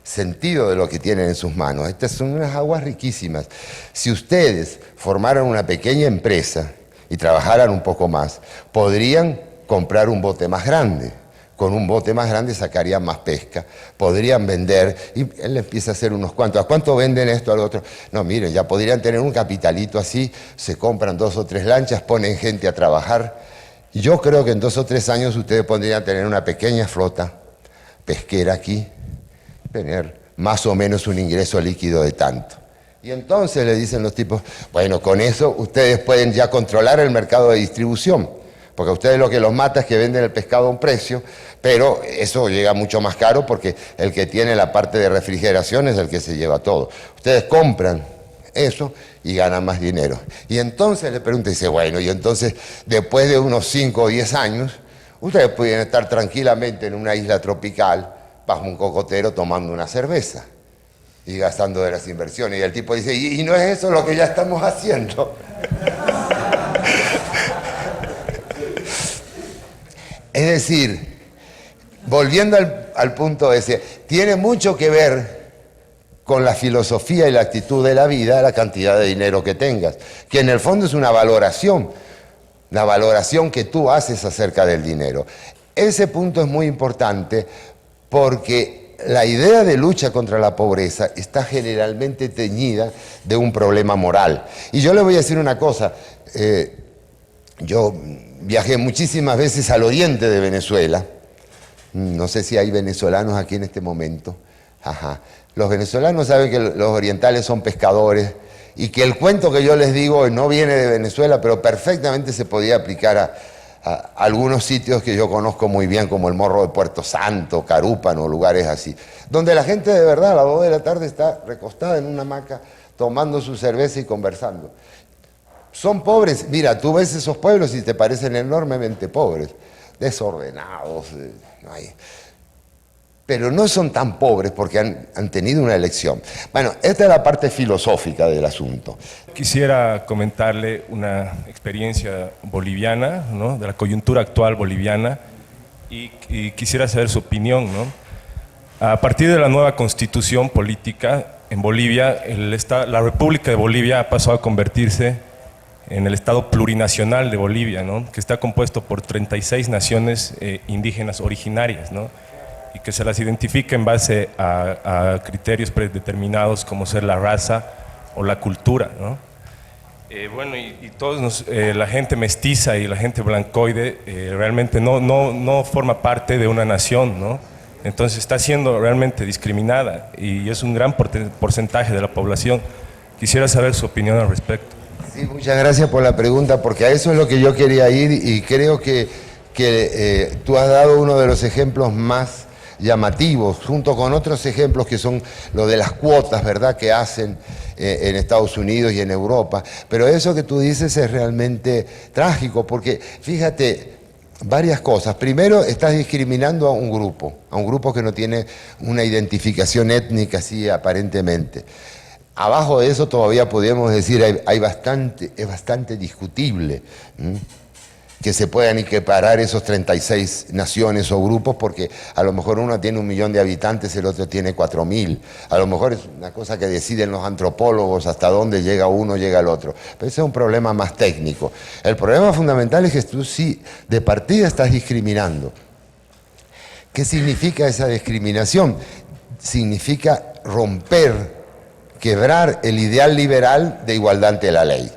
sentido de lo que tienen en sus manos. Estas son unas aguas riquísimas. Si ustedes formaran una pequeña empresa y trabajaran un poco más, podrían comprar un bote más grande. Con un bote más grande sacarían más pesca, podrían vender, y él empieza a hacer unos cuantos. ¿A cuánto venden esto al otro? No, miren, ya podrían tener un capitalito así, se compran 2 o 3 lanchas, ponen gente a trabajar. Y yo creo que en 2 o 3 años ustedes podrían tener una pequeña flota pesquera aquí, tener más o menos un ingreso líquido de tanto. Y entonces le dicen los tipos, bueno, con eso ustedes pueden ya controlar el mercado de distribución, porque a ustedes lo que los mata es que venden el pescado a un precio, pero eso llega mucho más caro porque el que tiene la parte de refrigeración es el que se lleva todo. Ustedes compran eso y ganan más dinero. Y entonces le pregunta y dice, bueno, y entonces después de unos 5 o 10 años, ustedes pueden estar tranquilamente en una isla tropical, bajo un cocotero, tomando una cerveza y gastando de las inversiones. Y el tipo dice, ¿y no es eso lo que ya estamos haciendo? Es decir, volviendo al punto ese, tiene mucho que ver con la filosofía y la actitud de la vida, la cantidad de dinero que tengas, que en el fondo es una valoración, la valoración que tú haces acerca del dinero. Ese punto es muy importante porque la idea de lucha contra la pobreza está generalmente teñida de un problema moral. Y yo le voy a decir una cosa, yo viajé muchísimas veces al oriente de Venezuela, no sé si hay venezolanos aquí en este momento. Ajá. Los venezolanos saben que los orientales son pescadores y que el cuento que yo les digo no viene de Venezuela, pero perfectamente se podía aplicar a algunos sitios que yo conozco muy bien, como el Morro de Puerto Santo, Carúpano, lugares así, donde la gente de verdad a las 2 de la tarde está recostada en una hamaca tomando su cerveza y conversando. Son pobres, mira, tú ves esos pueblos y te parecen enormemente pobres, desordenados, no hay... pero no son tan pobres porque han tenido una elección. Bueno, esta es la parte filosófica del asunto. Quisiera comentarle una experiencia boliviana, ¿no?, de la coyuntura actual boliviana, y quisiera saber su opinión, ¿no? A partir de la nueva constitución política en Bolivia, la República de Bolivia ha pasado a convertirse en el Estado plurinacional de Bolivia, ¿no?, que está compuesto por 36 naciones indígenas originarias, ¿no?, y que se las identifica en base a criterios predeterminados como ser la raza o la cultura, ¿no? Bueno, y todos la gente mestiza y la gente blancoide realmente no forma parte de una nación, ¿no? Entonces está siendo realmente discriminada y es un gran porcentaje de la población. Quisiera saber su opinión al respecto. Sí, muchas gracias por la pregunta, porque a eso es lo que yo quería ir y creo que tú has dado uno de los ejemplos más llamativos, junto con otros ejemplos que son lo de las cuotas, ¿verdad?, que hacen en Estados Unidos y en Europa. Pero eso que tú dices es realmente trágico, porque fíjate, varias cosas. Primero, estás discriminando a un grupo que no tiene una identificación étnica así aparentemente. Abajo de eso todavía podríamos decir, es bastante discutible que se puedan equiparar esos 36 naciones o grupos, porque a lo mejor uno tiene 1 millón de habitantes, el otro tiene 4.000. A lo mejor es una cosa que deciden los antropólogos hasta dónde llega uno, llega el otro. Pero ese es un problema más técnico. El problema fundamental es que tú sí, de partida estás discriminando. ¿Qué significa esa discriminación? Significa romper, quebrar el ideal liberal de igualdad ante la ley.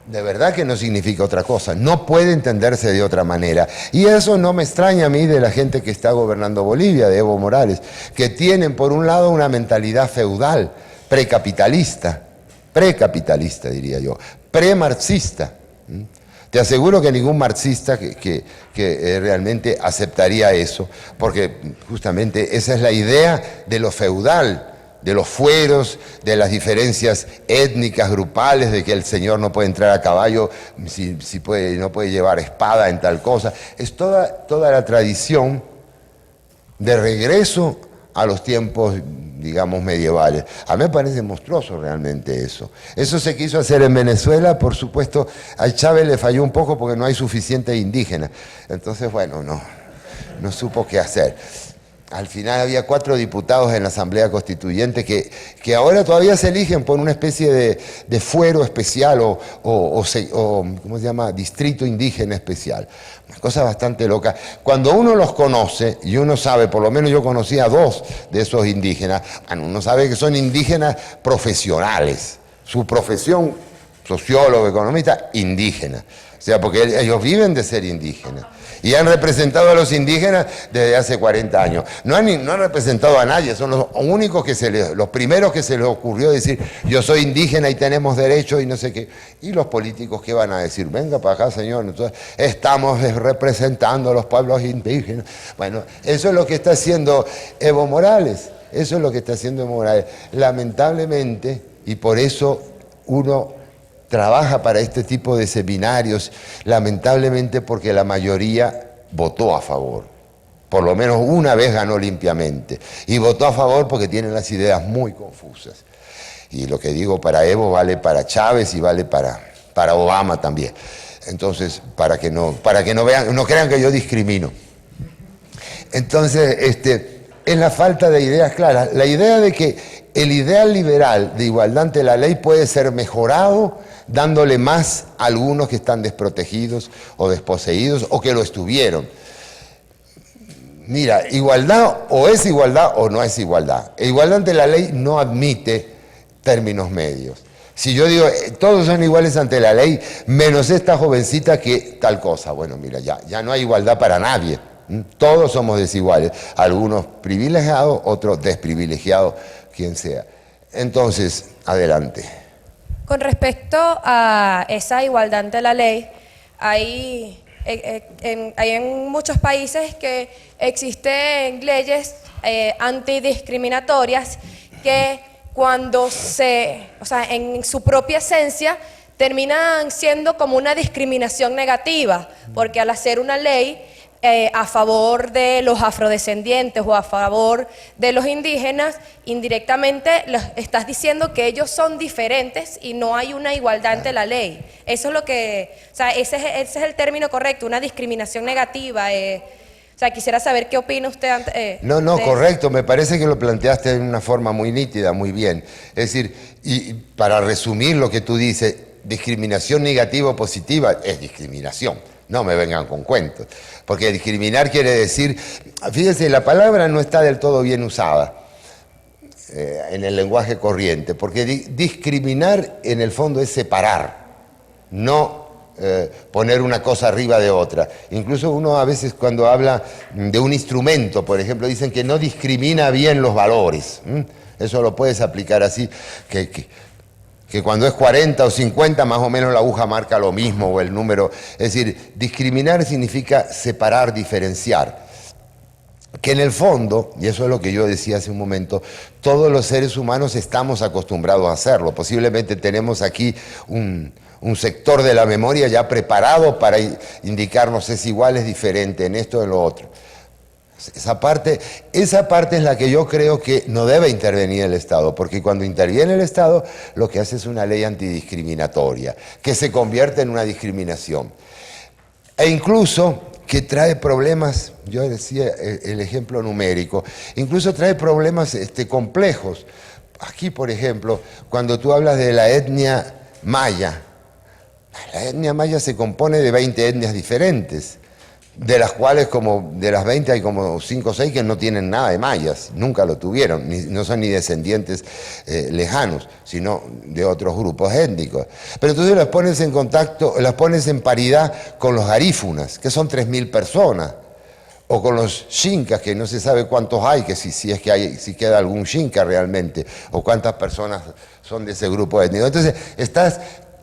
De verdad que no significa otra cosa, no puede entenderse de otra manera. Y eso no me extraña a mí de la gente que está gobernando Bolivia, de Evo Morales, que tienen por un lado una mentalidad feudal, precapitalista diría yo, premarxista. Te aseguro que ningún marxista que realmente aceptaría eso, porque justamente esa es la idea de lo feudal, de los fueros, de las diferencias étnicas, grupales, de que el señor no puede entrar a caballo si no puede llevar espada en tal cosa. Es toda la tradición de regreso a los tiempos, digamos, medievales. A mí me parece monstruoso realmente eso. Eso se quiso hacer en Venezuela, por supuesto, a Chávez le falló un poco porque no hay suficiente indígena. Entonces, bueno, no supo qué hacer. Al final había 4 diputados en la Asamblea Constituyente que ahora todavía se eligen por una especie de fuero especial o ¿cómo se llama? Distrito indígena especial. Una cosa bastante loca. Cuando uno los conoce, y uno sabe, por lo menos yo conocí a 2 de esos indígenas, bueno, uno sabe que son indígenas profesionales. Su profesión, sociólogo, economista, indígena. O sea, porque ellos viven de ser indígenas. Y han representado a los indígenas desde hace 40 años. No han representado a nadie, son los únicos los primeros que se les ocurrió decir, yo soy indígena y tenemos derecho y no sé qué. Y los políticos, ¿qué van a decir? Venga para acá, señor, entonces, estamos representando a los pueblos indígenas. Bueno, eso es lo que está haciendo Evo Morales. Eso es lo que está haciendo Evo Morales. Lamentablemente, y por eso uno trabaja para este tipo de seminarios, lamentablemente porque la mayoría votó a favor. Por lo menos una vez ganó limpiamente. Y votó a favor porque tienen las ideas muy confusas. Y lo que digo para Evo vale para Chávez y vale para Obama también. Entonces, para que no vean, no crean que yo discrimino. Entonces, es la falta de ideas claras. La idea de que el ideal liberal de igualdad ante la ley puede ser mejorado dándole más a algunos que están desprotegidos o desposeídos o que lo estuvieron. Mira, igualdad o es igualdad o no es igualdad. Igualdad ante la ley no admite términos medios. Si yo digo, todos son iguales ante la ley, menos esta jovencita que tal cosa. Bueno, mira, ya no hay igualdad para nadie. Todos somos desiguales. Algunos privilegiados, otros desprivilegiados, quien sea. Entonces, adelante. Con respecto a esa igualdad ante la ley, hay en muchos países que existen leyes antidiscriminatorias que cuando en su propia esencia terminan siendo como una discriminación negativa, porque al hacer una ley a favor de los afrodescendientes o a favor de los indígenas, indirectamente les estás diciendo que ellos son diferentes y no hay una igualdad ante la ley. Eso es lo que, ese es el término correcto, una discriminación negativa. Quisiera saber qué opina usted. Correcto, me parece que lo planteaste de una forma muy nítida, muy bien. Es decir, y para resumir lo que tú dices, discriminación negativa o positiva es discriminación. No me vengan con cuentos, porque discriminar quiere decir, fíjense, la palabra no está del todo bien usada en el lenguaje corriente, porque discriminar en el fondo es separar, no poner una cosa arriba de otra. Incluso uno a veces cuando habla de un instrumento, por ejemplo, dicen que no discrimina bien los valores. Eso lo puedes aplicar así, que cuando es 40 o 50 más o menos la aguja marca lo mismo o el número. Es decir, discriminar significa separar, diferenciar. Que en el fondo, y eso es lo que yo decía hace un momento, todos los seres humanos estamos acostumbrados a hacerlo. Posiblemente tenemos aquí un sector de la memoria ya preparado para indicarnos es igual, es diferente en esto o en lo otro. Esa parte es la que yo creo que no debe intervenir el Estado, porque cuando interviene el Estado lo que hace es una ley antidiscriminatoria, que se convierte en una discriminación. E incluso que trae problemas, yo decía el ejemplo numérico, incluso trae problemas complejos. Aquí, por ejemplo, cuando tú hablas de la etnia maya, la etnia maya se compone de 20 etnias diferentes. de las cuales como de las 20 hay como 5 o 6 que no tienen nada de mayas, nunca lo tuvieron, no son ni descendientes lejanos, sino de otros grupos étnicos. Pero entonces las pones en contacto, las pones en paridad con los garífunas, que son 3.000 personas, o con los xincas, que no se sabe cuántos hay, que si es que hay, si queda algún xinca realmente, o cuántas personas son de ese grupo étnico. Entonces estás,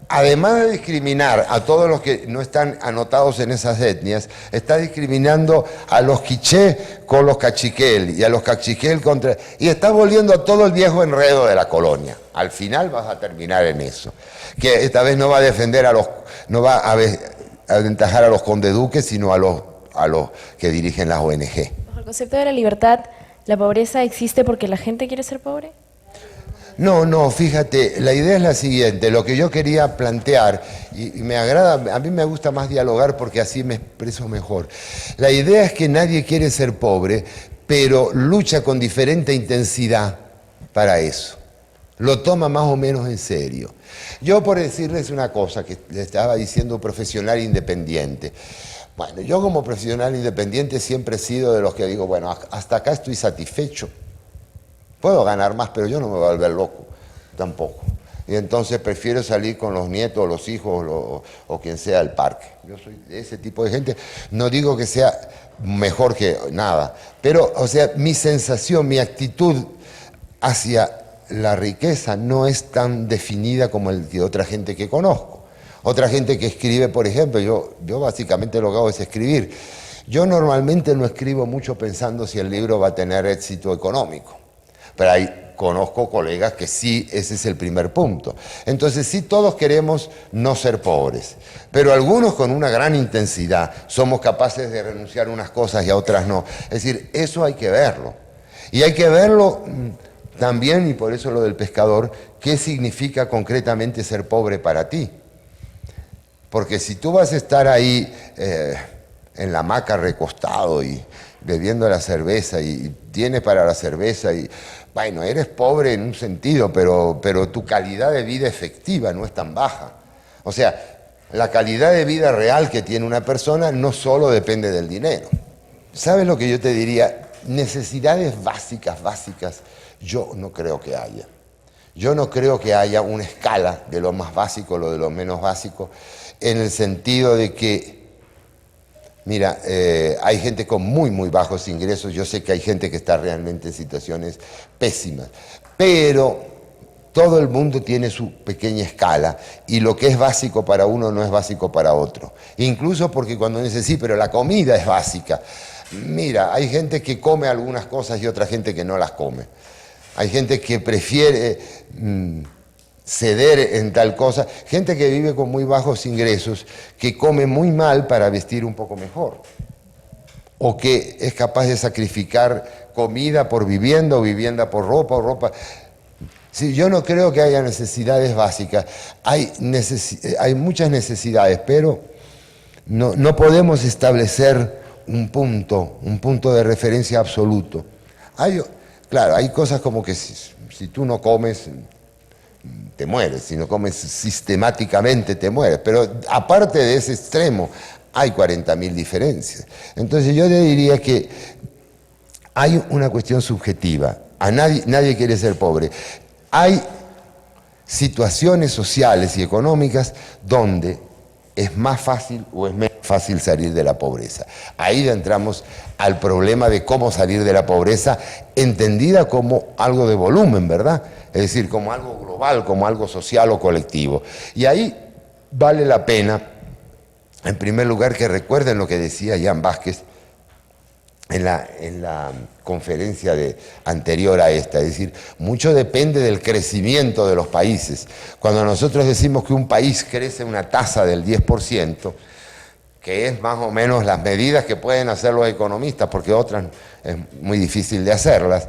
además de discriminar a todos los que no están anotados en esas etnias, está discriminando a los quiché con los cachiquel y a los cachiquel contra... Y está volviendo a todo el viejo enredo de la colonia. Al final vas a terminar en eso. Que esta vez no va a defender a los... no va a aventajar a los condeduques, sino a los que dirigen las ONG. Bajo el concepto de la libertad, ¿la pobreza existe porque la gente quiere ser pobre? No, fíjate, la idea es la siguiente, lo que yo quería plantear, y me agrada, a mí me gusta más dialogar porque así me expreso mejor. La idea es que nadie quiere ser pobre, pero lucha con diferente intensidad para eso. Lo toma más o menos en serio. Yo, por decirles una cosa que le estaba diciendo un profesional independiente, bueno, yo como profesional independiente siempre he sido de los que digo, bueno, hasta acá estoy satisfecho. Puedo ganar más, pero yo no me voy a volver loco, tampoco. Y entonces prefiero salir con los nietos, los hijos o quien sea al parque. Yo soy de ese tipo de gente. No digo que sea mejor que nada, pero, o sea, mi sensación, mi actitud hacia la riqueza no es tan definida como el de otra gente que conozco. Otra gente que escribe, por ejemplo, yo básicamente lo que hago es escribir. Yo normalmente no escribo mucho pensando si el libro va a tener éxito económico. Pero conozco colegas que sí, ese es el primer punto. Entonces sí, todos queremos no ser pobres, pero algunos con una gran intensidad somos capaces de renunciar a unas cosas y a otras no. Es decir, eso hay que verlo. Y hay que verlo también, y por eso lo del pescador, qué significa concretamente ser pobre para ti. Porque si tú vas a estar ahí en la hamaca recostado y bebiendo la cerveza y tienes para la cerveza y, bueno, eres pobre en un sentido, pero tu calidad de vida efectiva no es tan baja. O sea, la calidad de vida real que tiene una persona no solo depende del dinero. ¿Sabes lo que yo te diría? Necesidades básicas, yo no creo que haya. Yo no creo que haya una escala de lo más básico, lo de lo menos básico, en el sentido de que, mira, hay gente con muy bajos ingresos, yo sé que hay gente que está realmente en situaciones pésimas, pero todo el mundo tiene su pequeña escala y lo que es básico para uno no es básico para otro. Incluso porque cuando dice, sí, pero la comida es básica. Mira, hay gente que come algunas cosas y otra gente que no las come. Hay gente que prefiere ceder en tal cosa, gente que vive con muy bajos ingresos, que come muy mal para vestir un poco mejor, o que es capaz de sacrificar comida por vivienda o vivienda por ropa o ropa. Sí, yo no creo que haya necesidades básicas, hay muchas necesidades, pero no podemos establecer un punto de referencia absoluto. Claro, hay cosas como que si tú no comes, te mueres, si no comes sistemáticamente te mueres, pero aparte de ese extremo hay 40.000 diferencias. Entonces yo le diría que hay una cuestión subjetiva, nadie quiere ser pobre. Hay situaciones sociales y económicas donde es más fácil o es menos fácil salir de la pobreza. Ahí entramos al problema de cómo salir de la pobreza, entendida como algo de volumen, ¿verdad? Es decir, como algo global, como algo social o colectivo. Y ahí vale la pena, en primer lugar, que recuerden lo que decía Jan Vázquez en la conferencia anterior a esta, es decir, mucho depende del crecimiento de los países. Cuando nosotros decimos que un país crece una tasa del 10%, que es más o menos las medidas que pueden hacer los economistas, porque otras es muy difícil de hacerlas,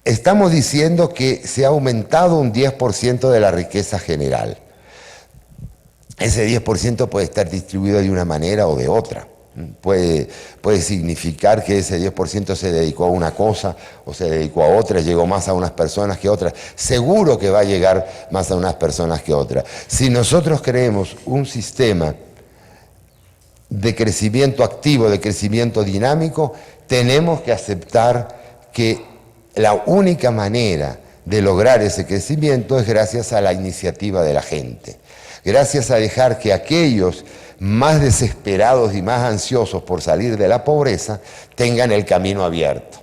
estamos diciendo que se ha aumentado un 10% de la riqueza general. Ese 10% puede estar distribuido de una manera o de otra. Puede significar que ese 10% se dedicó a una cosa o se dedicó a otra, llegó más a unas personas que a otras. Seguro que va a llegar más a unas personas que a otras. Si nosotros creemos un sistema de crecimiento activo, de crecimiento dinámico, tenemos que aceptar que la única manera de lograr ese crecimiento es gracias a la iniciativa de la gente, gracias a dejar que aquellos más desesperados y más ansiosos por salir de la pobreza tengan el camino abierto.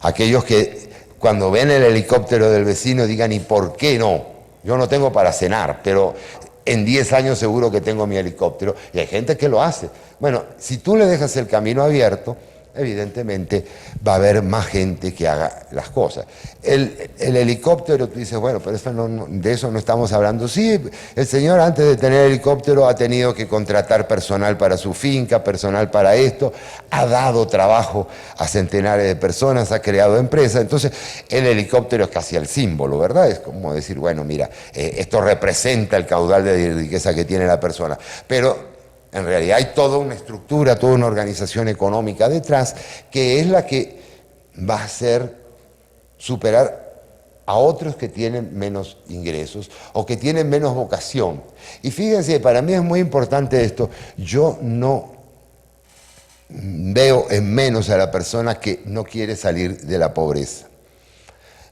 Aquellos que cuando ven el helicóptero del vecino digan, ¿y por qué no? Yo no tengo para cenar, pero en 10 años seguro que tengo mi helicóptero. Y hay gente que lo hace. Bueno, si tú le dejas el camino abierto, evidentemente va a haber más gente que haga las cosas. El helicóptero, tú dices, bueno, pero eso de eso no estamos hablando. Sí, el señor antes de tener helicóptero ha tenido que contratar personal para su finca, personal para esto, ha dado trabajo a centenares de personas, ha creado empresas. Entonces, el helicóptero es casi el símbolo, ¿verdad? Es como decir, bueno, mira, esto representa el caudal de riqueza que tiene la persona. Pero en realidad hay toda una estructura, toda una organización económica detrás que es la que va a hacer superar a otros que tienen menos ingresos o que tienen menos vocación. Y fíjense, para mí es muy importante esto, yo no veo en menos a la persona que no quiere salir de la pobreza.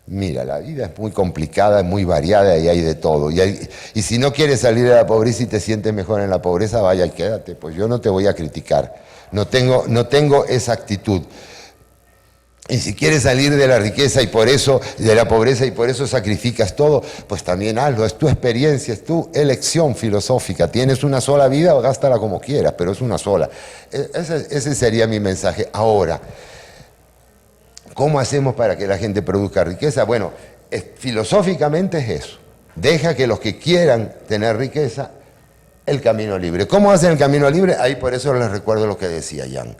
Mira, la vida es muy complicada, es muy variada y hay de todo. Y si no quieres salir de la pobreza y te sientes mejor en la pobreza, vaya y quédate, pues yo no te voy a criticar. No tengo esa actitud. Y si quieres salir de la riqueza y por eso, de la pobreza y por eso sacrificas todo, pues también hazlo. Es tu experiencia, es tu elección filosófica. Tienes una sola vida, gástala como quieras, pero es una sola. Ese sería mi mensaje. Ahora, ¿cómo hacemos para que la gente produzca riqueza? Bueno, filosóficamente es eso. Deja que los que quieran tener riqueza, el camino libre. ¿Cómo hacen el camino libre? Ahí por eso les recuerdo lo que decía Jan.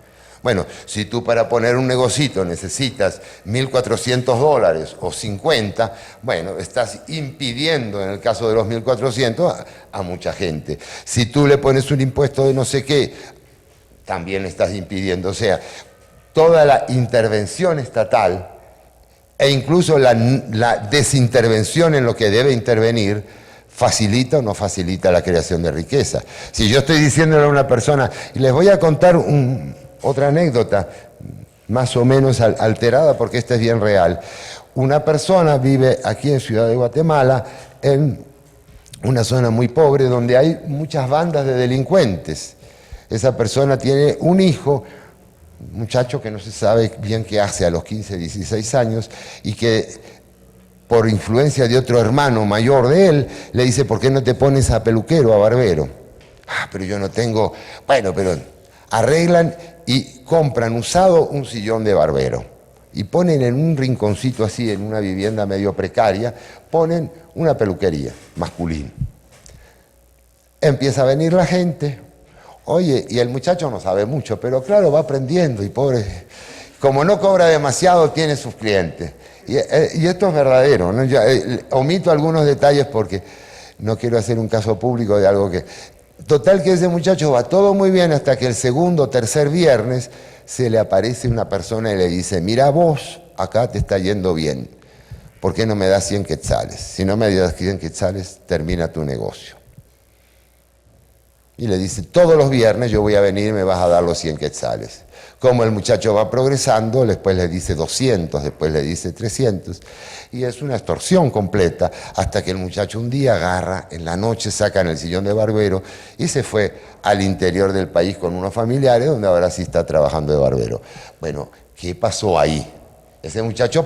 Bueno, si tú para poner un negocito necesitas $1.400 o 50, bueno, estás impidiendo, en el caso de los 1.400, a mucha gente. Si tú le pones un impuesto de no sé qué, también estás impidiendo. O sea, toda la intervención estatal e incluso la desintervención en lo que debe intervenir facilita o no facilita la creación de riqueza. Si yo estoy diciéndole a una persona, y les voy a contar otra anécdota más o menos alterada porque esta es bien real. Una persona vive aquí en Ciudad de Guatemala en una zona muy pobre donde hay muchas bandas de delincuentes. Esa persona tiene un hijo, un muchacho que no se sabe bien qué hace a los 15, 16 años y que por influencia de otro hermano mayor de él le dice, ¿por qué no te pones a peluquero, a barbero? Ah, pero yo no tengo... Bueno, pero arreglan y compran usado un sillón de barbero y ponen en un rinconcito así, en una vivienda medio precaria, ponen una peluquería masculina. Empieza a venir la gente. Oye, y el muchacho no sabe mucho, pero claro, va aprendiendo y pobre, como no cobra demasiado, tiene sus clientes. Y esto es verdadero, ¿no? Omito algunos detalles porque no quiero hacer un caso público de algo que... Total que ese muchacho va todo muy bien hasta que el segundo o tercer viernes se le aparece una persona y le dice, mira vos, acá te está yendo bien, ¿por qué no me das 100 quetzales? Si no me das 100 quetzales, termina tu negocio. Y le dice, todos los viernes yo voy a venir y me vas a dar los 100 quetzales. Como el muchacho va progresando, después le dice 200, después le dice 300. Y es una extorsión completa hasta que el muchacho un día agarra, en la noche sacan el sillón de barbero y se fue al interior del país con unos familiares donde ahora sí está trabajando de barbero. Bueno, ¿qué pasó ahí? Ese muchacho,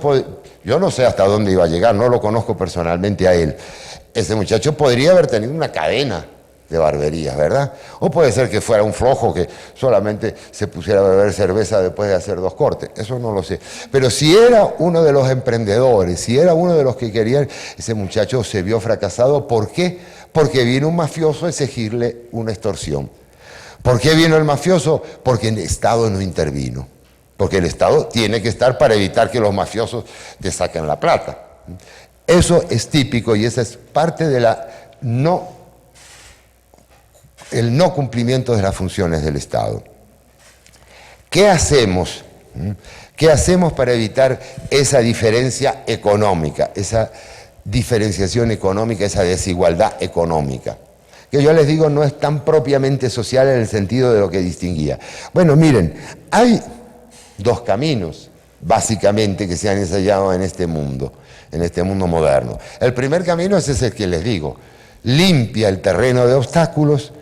yo no sé hasta dónde iba a llegar, no lo conozco personalmente a él. Ese muchacho podría haber tenido una cadena de barberías, ¿verdad? O puede ser que fuera un flojo que solamente se pusiera a beber cerveza después de hacer 2 cortes, eso no lo sé. Pero si era uno de los emprendedores, si era uno de los que querían, ese muchacho se vio fracasado. ¿Por qué? Porque vino un mafioso a exigirle una extorsión. ¿Por qué vino el mafioso? Porque el Estado no intervino. Porque el Estado tiene que estar para evitar que los mafiosos te saquen la plata. Eso es típico y esa es parte de el no cumplimiento de las funciones del Estado. ¿Qué hacemos? ¿Qué hacemos para evitar esa diferencia económica, esa diferenciación económica, esa desigualdad económica? que yo les digo no es tan propiamente social en el sentido de lo que distinguía. Bueno, miren, hay dos caminos, básicamente, que se han ensayado en este mundo moderno. El primer camino es ese que les digo, limpia el terreno de obstáculos,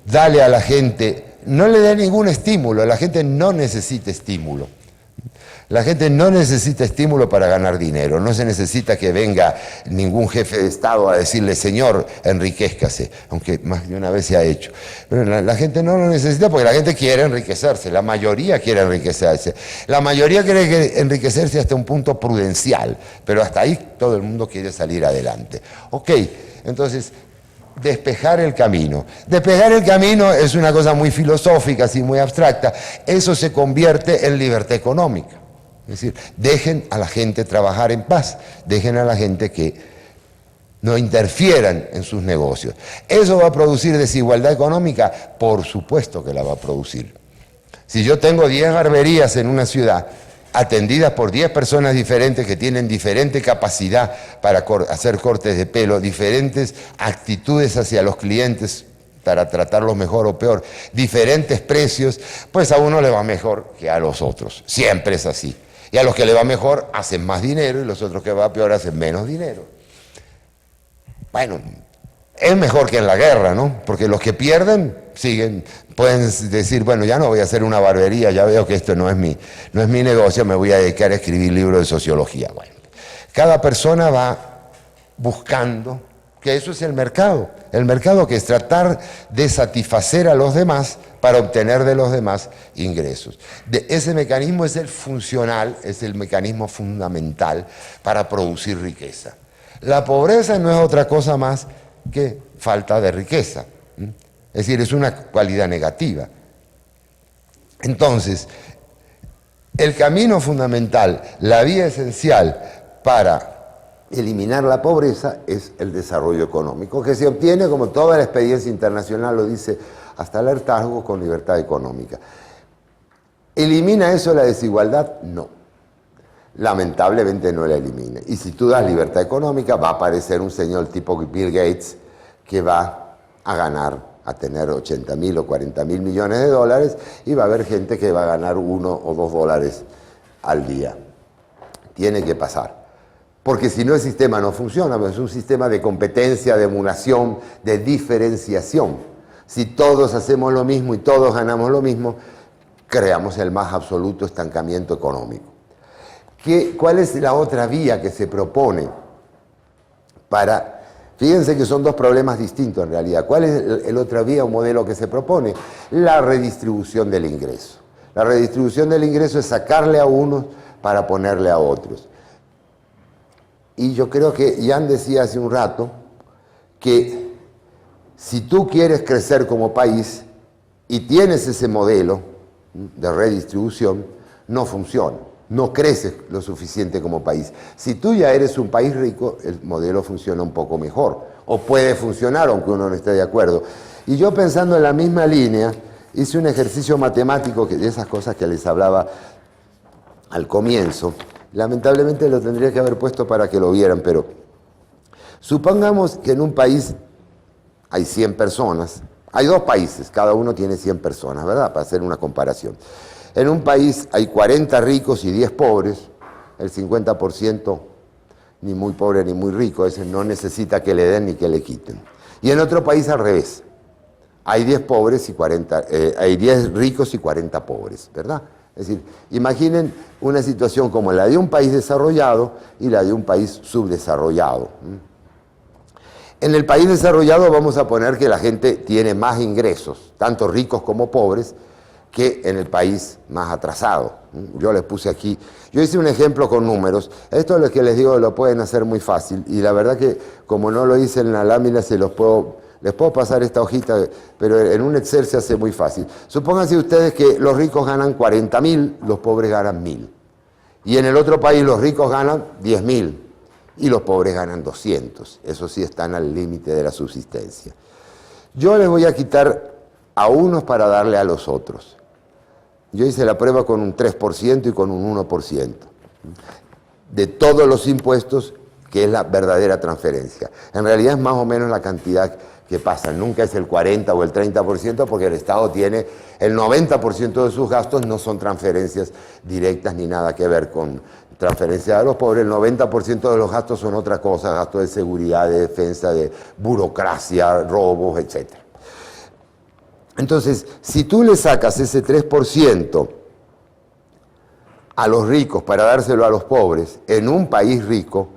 dale a la gente, no le dé ningún estímulo, la gente no necesita estímulo. La gente no necesita estímulo para ganar dinero, no se necesita que venga ningún jefe de Estado a decirle, señor, enriquézcase, aunque más de una vez se ha hecho. Pero la gente no lo necesita porque la gente quiere enriquecerse, la mayoría quiere enriquecerse. La mayoría quiere enriquecerse hasta un punto prudencial, pero hasta ahí todo el mundo quiere salir adelante. Ok, entonces, despejar el camino. Despejar el camino es una cosa muy filosófica, así muy abstracta. Eso se convierte en libertad económica. Es decir, dejen a la gente trabajar en paz, dejen a la gente que no interfieran en sus negocios. ¿Eso va a producir desigualdad económica? Por supuesto que la va a producir. Si yo tengo 10 barberías en una ciudad, atendidas por 10 personas diferentes que tienen diferente capacidad para hacer cortes de pelo, diferentes actitudes hacia los clientes para tratarlos mejor o peor, diferentes precios, pues a uno le va mejor que a los otros. Siempre es así. Y a los que le va mejor hacen más dinero y los otros que va peor hacen menos dinero. Bueno, es mejor que en la guerra, ¿no? Porque los que pierden siguen, pueden decir, bueno, ya no voy a hacer una barbería, ya veo que esto no es mi negocio, me voy a dedicar a escribir libros de sociología. Bueno, cada persona va buscando, que eso es el mercado que es tratar de satisfacer a los demás para obtener de los demás ingresos. Ese mecanismo es el funcional, es el mecanismo fundamental para producir riqueza. La pobreza no es otra cosa más que falta de riqueza. Es decir, es una cualidad negativa. Entonces, el camino fundamental, la vía esencial para eliminar la pobreza es el desarrollo económico, que se obtiene, como toda la experiencia internacional lo dice, hasta el hartazgo, con libertad económica. ¿Elimina eso la desigualdad? No. Lamentablemente no la elimina. Y si tú das libertad económica, va a aparecer un señor tipo Bill Gates que va a ganar, a tener 80.000 o 40.000 millones de dólares, y va a haber gente que va a ganar 1 o 2 dólares al día. Tiene que pasar. Porque si no, el sistema no funciona, es un sistema de competencia, de emulación, de diferenciación. Si todos hacemos lo mismo y todos ganamos lo mismo, creamos el más absoluto estancamiento económico. ¿Cuál es la otra vía que se propone para... Fíjense que son dos problemas distintos en realidad. ¿Cuál es el otra vía o modelo que se propone? La redistribución del ingreso. La redistribución del ingreso es sacarle a unos para ponerle a otros. Y yo creo que Jan decía hace un rato que si tú quieres crecer como país y tienes ese modelo de redistribución, no funciona, no creces lo suficiente como país. Si tú ya eres un país rico, el modelo funciona un poco mejor, o puede funcionar aunque uno no esté de acuerdo. Y yo, pensando en la misma línea, hice un ejercicio matemático de esas cosas que les hablaba al comienzo. Lamentablemente lo tendría que haber puesto para que lo vieran, pero supongamos que en un país hay 100 personas, hay 2 países, cada uno tiene 100 personas, ¿verdad? Para hacer una comparación. En un país hay 40 ricos y 10 pobres, el 50% ni muy pobre ni muy rico, ese no necesita que le den ni que le quiten. Y en otro país al revés, hay 10 pobres y hay 10 ricos y 40 pobres, ¿verdad? Es decir, imaginen una situación como la de un país desarrollado y la de un país subdesarrollado. En el país desarrollado vamos a poner que la gente tiene más ingresos, tanto ricos como pobres, que en el país más atrasado. Yo les puse aquí, yo hice un ejemplo con números. Esto es lo que les digo, lo pueden hacer muy fácil, y la verdad que como no lo hice en la lámina, les puedo pasar esta hojita, pero en un Excel se hace muy fácil. Supónganse ustedes que los ricos ganan 40.000, los pobres ganan 1.000. Y en el otro país los ricos ganan 10.000 y los pobres ganan 200. Eso sí, están al límite de la subsistencia. Yo les voy a quitar a unos para darle a los otros. Yo hice la prueba con un 3% y con un 1% de todos los impuestos, que es la verdadera transferencia. En realidad es más o menos la cantidad que pasan. Nunca es el 40 o el 30% porque el Estado tiene el 90% de sus gastos, no son transferencias directas ni nada que ver con transferencias a los pobres. El 90% de los gastos son otra cosa, gastos de seguridad, de defensa, de burocracia, robos, etc. Entonces, si tú le sacas ese 3% a los ricos para dárselo a los pobres en un país rico,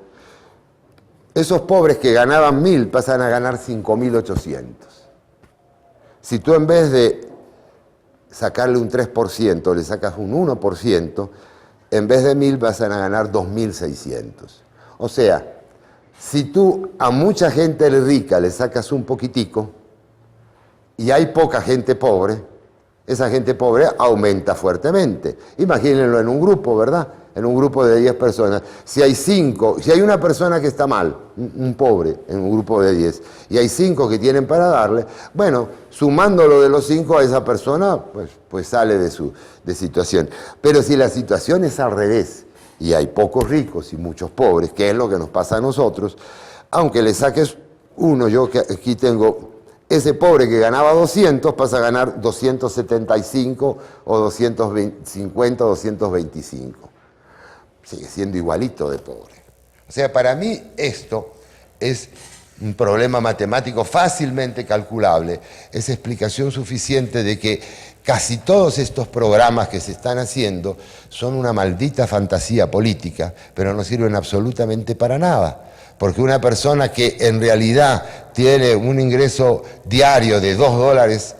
esos pobres que ganaban 1.000 pasan a ganar 5.800. Si tú en vez de sacarle un 3%, le sacas un 1%, en vez de 1.000 pasan a ganar 2.600. O sea, si tú a mucha gente rica le sacas un poquitico y hay poca gente pobre, esa gente pobre aumenta fuertemente. Imagínenlo en un grupo, ¿verdad? En un grupo de 10 personas. Si hay una persona que está mal, un pobre, en un grupo de 10, y hay 5 que tienen para darle, bueno, sumándolo de los 5 a esa persona, pues sale de situación. Pero si la situación es al revés, y hay pocos ricos y muchos pobres, que es lo que nos pasa a nosotros, aunque le saques uno, yo que aquí tengo... Ese pobre que ganaba 200 pasa a ganar 275 o 250 o 225. Sigue siendo igualito de pobre. O sea, para mí esto es un problema matemático fácilmente calculable. Es explicación suficiente de que casi todos estos programas que se están haciendo son una maldita fantasía política, pero no sirven absolutamente para nada. Porque una persona que en realidad tiene un ingreso diario de $2,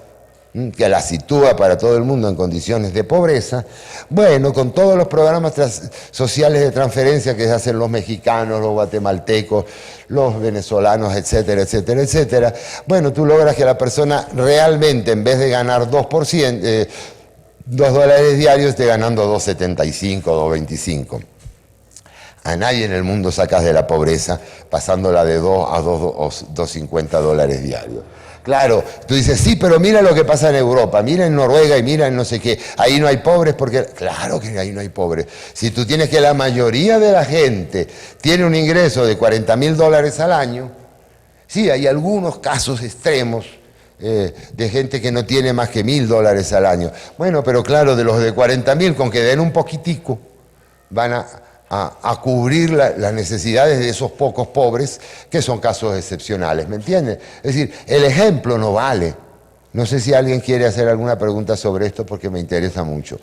que la sitúa para todo el mundo en condiciones de pobreza, bueno, con todos los programas sociales de transferencia que hacen los mexicanos, los guatemaltecos, los venezolanos, etcétera, etcétera, etcétera, bueno, tú logras que la persona realmente, en vez de ganar $2 diarios, esté ganando 2,75, 2,25. A nadie en el mundo sacas de la pobreza pasándola de 2 a 2,50 dólares diarios. Claro, tú dices, sí, pero mira lo que pasa en Europa, mira en Noruega y mira en no sé qué, ahí no hay pobres porque... Claro que ahí no hay pobres. Si tú tienes que la mayoría de la gente tiene un ingreso de $40.000 al año, sí, hay algunos casos extremos de gente que no tiene más que $1.000 al año. Bueno, pero claro, de los de 40.000, con que den un poquitico, van a cubrir las necesidades de esos pocos pobres, que son casos excepcionales, ¿me entiendes? Es decir, el ejemplo no vale. No sé si alguien quiere hacer alguna pregunta sobre esto porque me interesa mucho.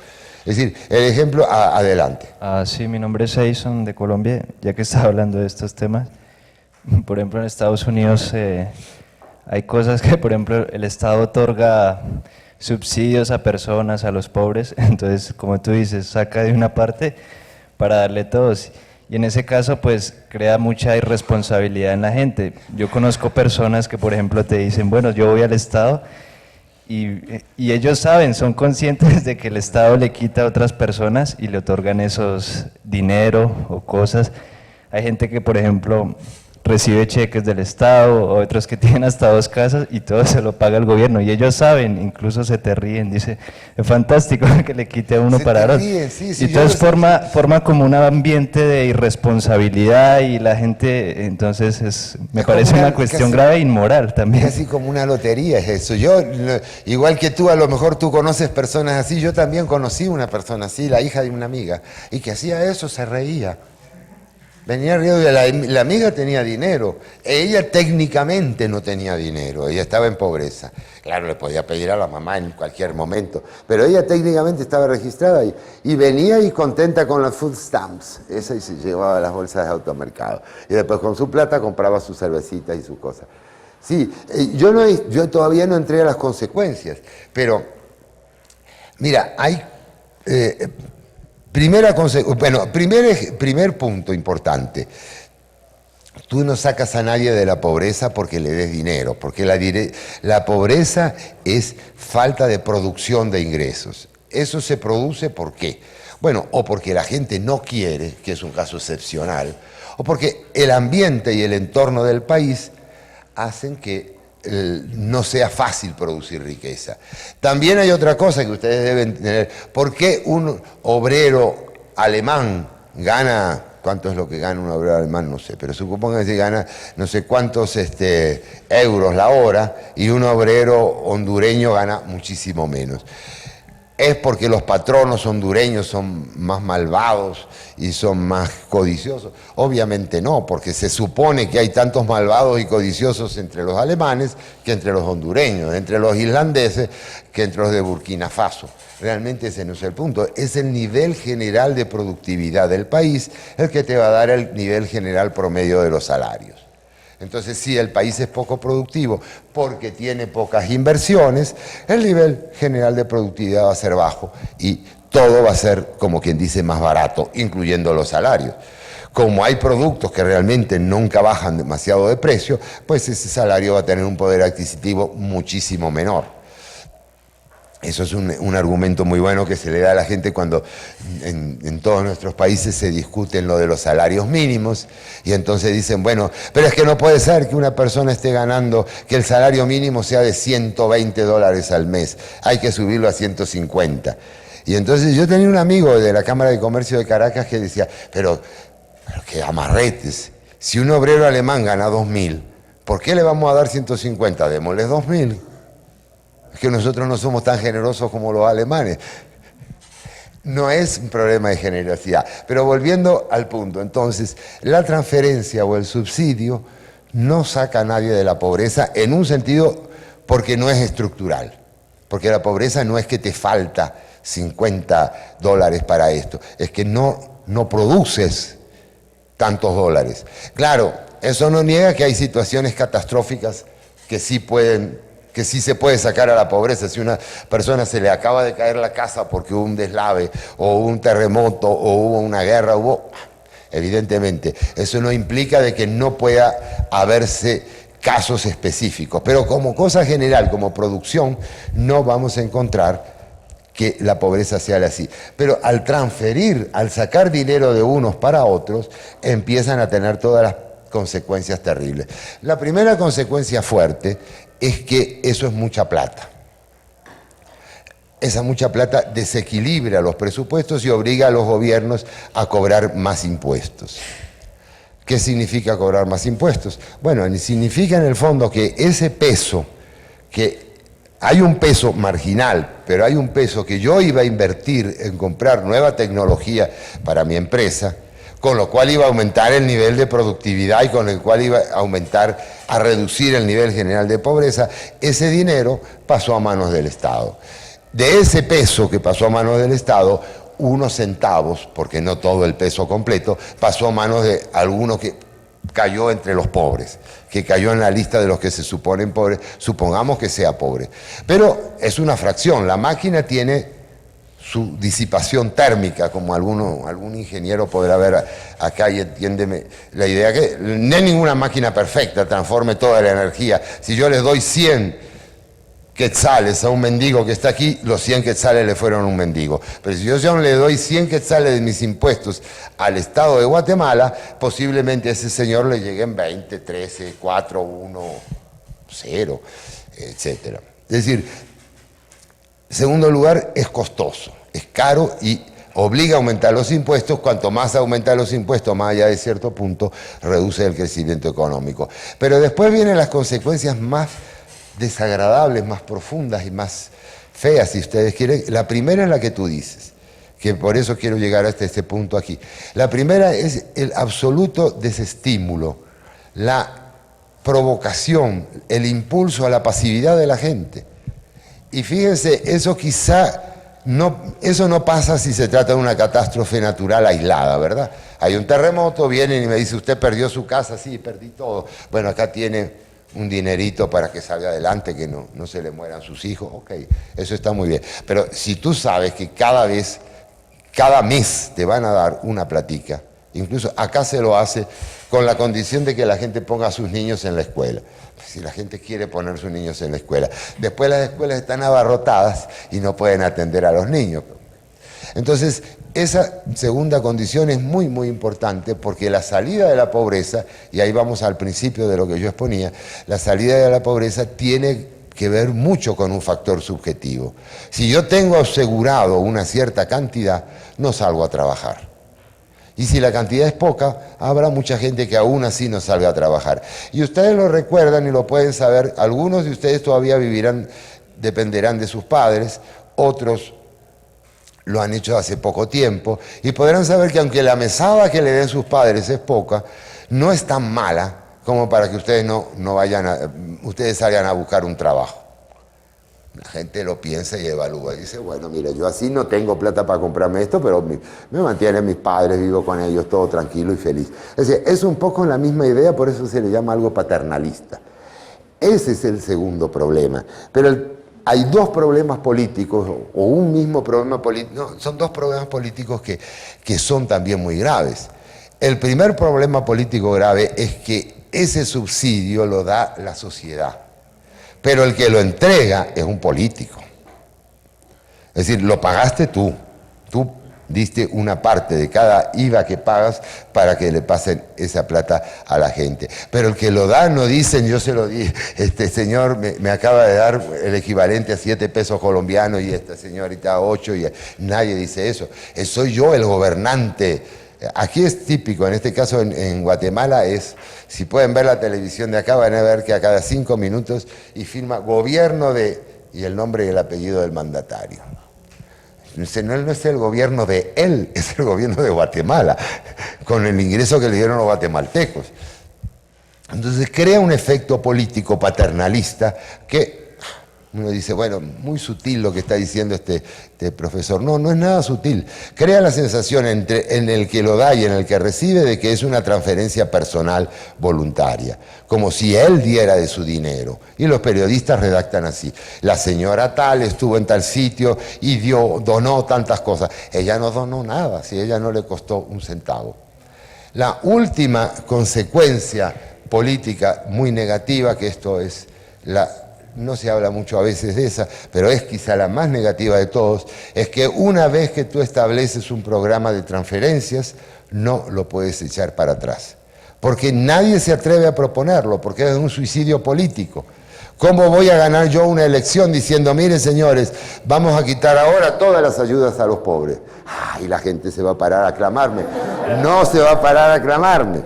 Es decir, el ejemplo, adelante. Sí, mi nombre es Edison de Colombia, ya que estaba hablando de estos temas. Por ejemplo, en Estados Unidos hay cosas que, por ejemplo, el Estado otorga subsidios a personas, a los pobres, entonces, como tú dices, saca de una parte para darle todos, y en ese caso pues crea mucha irresponsabilidad en la gente. Yo conozco personas que por ejemplo te dicen, bueno, yo voy al Estado y ellos saben, son conscientes de que el Estado le quita a otras personas y le otorgan esos dinero o cosas. Hay gente que por ejemplo recibe cheques del Estado, o otros que tienen hasta 2 casas y todo se lo paga el gobierno, y ellos saben, incluso se te ríen, dice, es fantástico que le quite a uno para otro. Sí, y entonces forma como un ambiente de irresponsabilidad y la gente, entonces me parece una cuestión grave e inmoral también. Casi como una lotería es eso. Yo, igual que tú, a lo mejor tú conoces personas así, yo también conocí una persona así, la hija de una amiga, y que hacía eso, se reía. Venía río y la amiga tenía dinero, ella técnicamente no tenía dinero, ella estaba en pobreza. Claro, le podía pedir a la mamá en cualquier momento, pero ella técnicamente estaba registrada y venía y contenta con las food stamps, esa, y se llevaba las bolsas de automercado. Y después con su plata compraba sus cervecitas y sus cosas. Sí, yo todavía no entré a las consecuencias, pero mira, hay... primer punto importante, tú no sacas a nadie de la pobreza porque le des dinero, porque la pobreza es falta de producción de ingresos. Eso se produce ¿por qué? Bueno, o porque la gente no quiere, que es un caso excepcional, o porque el ambiente y el entorno del país hacen que no sea fácil producir riqueza. También hay otra cosa que ustedes deben tener. ¿Por qué un obrero alemán gana cuánto es lo que gana un obrero alemán, no sé, pero supongan que se gana no sé cuántos euros la hora y un obrero hondureño gana muchísimo menos. ¿Es porque los patronos hondureños son más malvados y son más codiciosos? Obviamente no, porque se supone que hay tantos malvados y codiciosos entre los alemanes que entre los hondureños, entre los islandeses que entre los de Burkina Faso. Realmente ese no es el punto, es el nivel general de productividad del país el que te va a dar el nivel general promedio de los salarios. Entonces, si el país es poco productivo porque tiene pocas inversiones, el nivel general de productividad va a ser bajo y todo va a ser, como quien dice, más barato, incluyendo los salarios. Como hay productos que realmente nunca bajan demasiado de precio, pues ese salario va a tener un poder adquisitivo muchísimo menor. Eso es un argumento muy bueno que se le da a la gente cuando en todos nuestros países se discuten lo de los salarios mínimos y entonces dicen, bueno, pero es que no puede ser que una persona esté ganando, que el salario mínimo sea de $120 al mes, hay que subirlo a 150. Y entonces yo tenía un amigo de la Cámara de Comercio de Caracas que decía, pero que amarretes, si un obrero alemán gana 2.000, ¿por qué le vamos a dar 150? Démosle 2.000. Es que nosotros no somos tan generosos como los alemanes. No es un problema de generosidad. Pero volviendo al punto, entonces, la transferencia o el subsidio no saca a nadie de la pobreza en un sentido porque no es estructural. Porque la pobreza no es que te falta $50 para esto, es que no produces tantos dólares. Claro, eso no niega que hay situaciones catastróficas que sí se puede sacar a la pobreza. Si a una persona se le acaba de caer la casa porque hubo un deslave, o hubo un terremoto, o hubo una guerra, evidentemente, eso no implica de que no pueda haberse casos específicos. Pero como cosa general, como producción, no vamos a encontrar que la pobreza sea así. Pero al transferir, al sacar dinero de unos para otros, empiezan a tener todas las consecuencias terribles. La primera consecuencia fuerte es que eso es mucha plata. Esa mucha plata desequilibra los presupuestos y obliga a los gobiernos a cobrar más impuestos. ¿Qué significa cobrar más impuestos? Bueno, significa en el fondo que ese peso, que hay un peso marginal, pero hay un peso que yo iba a invertir en comprar nueva tecnología para mi empresa, con lo cual iba a aumentar el nivel de productividad y con el cual iba a aumentar, a reducir el nivel general de pobreza, ese dinero pasó a manos del Estado. De ese peso que pasó a manos del Estado, unos centavos, porque no todo el peso completo, pasó a manos de alguno que cayó entre los pobres, que cayó en la lista de los que se suponen pobres, supongamos que sea pobre. Pero es una fracción, la máquina tiene su disipación térmica, como algún ingeniero podrá ver acá y entiéndeme la idea, que no hay ninguna máquina perfecta, transforme toda la energía. Si yo les doy 100 quetzales a un mendigo que está aquí, los 100 quetzales le fueron a un mendigo. Pero si yo le doy 100 quetzales de mis impuestos al Estado de Guatemala, posiblemente a ese señor le lleguen 20, 13, 4, 1, 0, etc. Es decir, en segundo lugar, es costoso, es caro y obliga a aumentar los impuestos. Cuanto más aumenta los impuestos, más allá de cierto punto, reduce el crecimiento económico. Pero después vienen las consecuencias más desagradables, más profundas y más feas, si ustedes quieren. La primera es la que tú dices, que por eso quiero llegar hasta este punto aquí. La primera es el absoluto desestímulo, la provocación, el impulso a la pasividad de la gente. Y fíjense, eso no pasa si se trata de una catástrofe natural aislada, ¿verdad? Hay un terremoto, vienen y me dice, usted perdió su casa, sí, perdí todo. Bueno, acá tiene un dinerito para que salga adelante, que no se le mueran sus hijos, ok, eso está muy bien. Pero si tú sabes que cada mes te van a dar una platica, incluso acá se lo hace con la condición de que la gente ponga a sus niños en la escuela. Si la gente quiere poner a sus niños en la escuela. Después las escuelas están abarrotadas y no pueden atender a los niños. Entonces, esa segunda condición es muy, muy importante porque la salida de la pobreza, y ahí vamos al principio de lo que yo exponía, la salida de la pobreza tiene que ver mucho con un factor subjetivo. Si yo tengo asegurado una cierta cantidad, no salgo a trabajar. Y si la cantidad es poca, habrá mucha gente que aún así no salga a trabajar. Y ustedes lo recuerdan y lo pueden saber, algunos de ustedes todavía vivirán, dependerán de sus padres, otros lo han hecho hace poco tiempo, y podrán saber que aunque la mesada que le den sus padres es poca, no es tan mala como para que ustedes ustedes salgan a buscar un trabajo. La gente lo piensa y evalúa. Dice, bueno, mira, yo así no tengo plata para comprarme esto, pero me mantienen mis padres, vivo con ellos, todo tranquilo y feliz. Es decir, es un poco la misma idea, por eso se le llama algo paternalista. Ese es el segundo problema. Pero hay dos problemas políticos, o un mismo problema político, no, son dos problemas políticos que son también muy graves. El primer problema político grave es que ese subsidio lo da la sociedad. Pero el que lo entrega es un político. Es decir, lo pagaste tú. Tú diste una parte de cada IVA que pagas para que le pasen esa plata a la gente. Pero el que lo da no dicen, yo se lo di, este señor me acaba de dar el equivalente a 7 pesos colombianos y esta señorita a 8, y nadie dice eso. Soy yo el gobernante. Aquí es típico, en este caso en Guatemala si pueden ver la televisión de acá, van a ver que a cada 5 minutos y firma gobierno y el nombre y el apellido del mandatario. No es el gobierno de él, es el gobierno de Guatemala, con el ingreso que le dieron los guatemaltecos. Entonces crea un efecto político paternalista que uno dice, bueno, muy sutil lo que está diciendo este profesor. No, no es nada sutil. Crea la sensación en el que lo da y en el que recibe de que es una transferencia personal voluntaria, como si él diera de su dinero. Y los periodistas redactan así. La señora tal estuvo en tal sitio y donó tantas cosas. Ella no donó nada, si ella no le costó un centavo. La última consecuencia política muy negativa, que esto es no se habla mucho a veces de esa, pero es quizá la más negativa de todos, es que una vez que tú estableces un programa de transferencias, no lo puedes echar para atrás. Porque nadie se atreve a proponerlo, porque es un suicidio político. ¿Cómo voy a ganar yo una elección diciendo, miren señores, vamos a quitar ahora todas las ayudas a los pobres? Y la gente se va a parar a aclamarme. No se va a parar a aclamarme.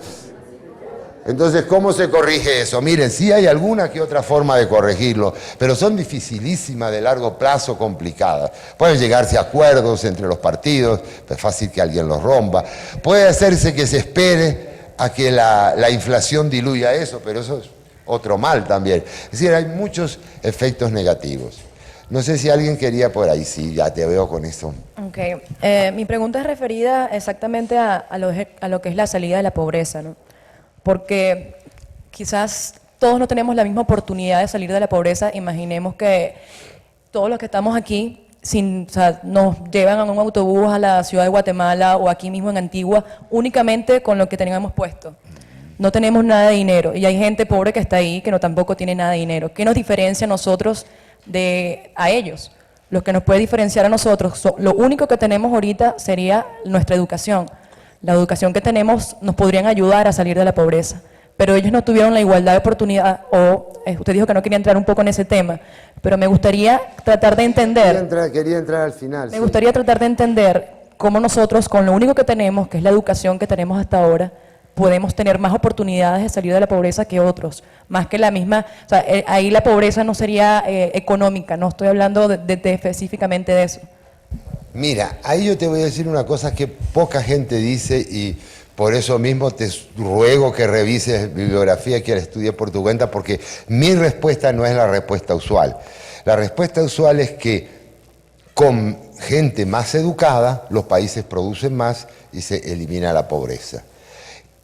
Entonces, ¿cómo se corrige eso? Miren, sí hay alguna que otra forma de corregirlo, pero son dificilísimas, de largo plazo, complicadas. Pueden llegarse a acuerdos entre los partidos, es fácil que alguien los rompa. Puede hacerse que se espere a que la inflación diluya eso, pero eso es otro mal también. Es decir, hay muchos efectos negativos. No sé si alguien quería por ahí, sí, ya te veo con esto. Okay. Mi pregunta es referida exactamente a lo que es la salida de la pobreza, ¿no? Porque quizás todos no tenemos la misma oportunidad de salir de la pobreza. Imaginemos que todos los que estamos aquí nos llevan en un autobús a la ciudad de Guatemala o aquí mismo en Antigua únicamente con lo que teníamos puesto. No tenemos nada de dinero y hay gente pobre que está ahí que tampoco tiene nada de dinero. ¿Qué nos diferencia a nosotros a ellos? Lo que nos puede diferenciar a nosotros, lo único que tenemos ahorita sería nuestra educación. La educación que tenemos nos podrían ayudar a salir de la pobreza, pero ellos no tuvieron la igualdad de oportunidad, usted dijo que no quería entrar un poco en ese tema, pero me gustaría tratar de entender. Quería entrar al final. Me gustaría tratar de entender cómo nosotros, con lo único que tenemos, que es la educación que tenemos hasta ahora, podemos tener más oportunidades de salir de la pobreza que otros, más que la misma, o sea, ahí la pobreza no sería económica, no estoy hablando específicamente de eso. Mira, ahí yo te voy a decir una cosa que poca gente dice y por eso mismo te ruego que revises bibliografía, que la estudies por tu cuenta, porque mi respuesta no es la respuesta usual. La respuesta usual es que con gente más educada los países producen más y se elimina la pobreza.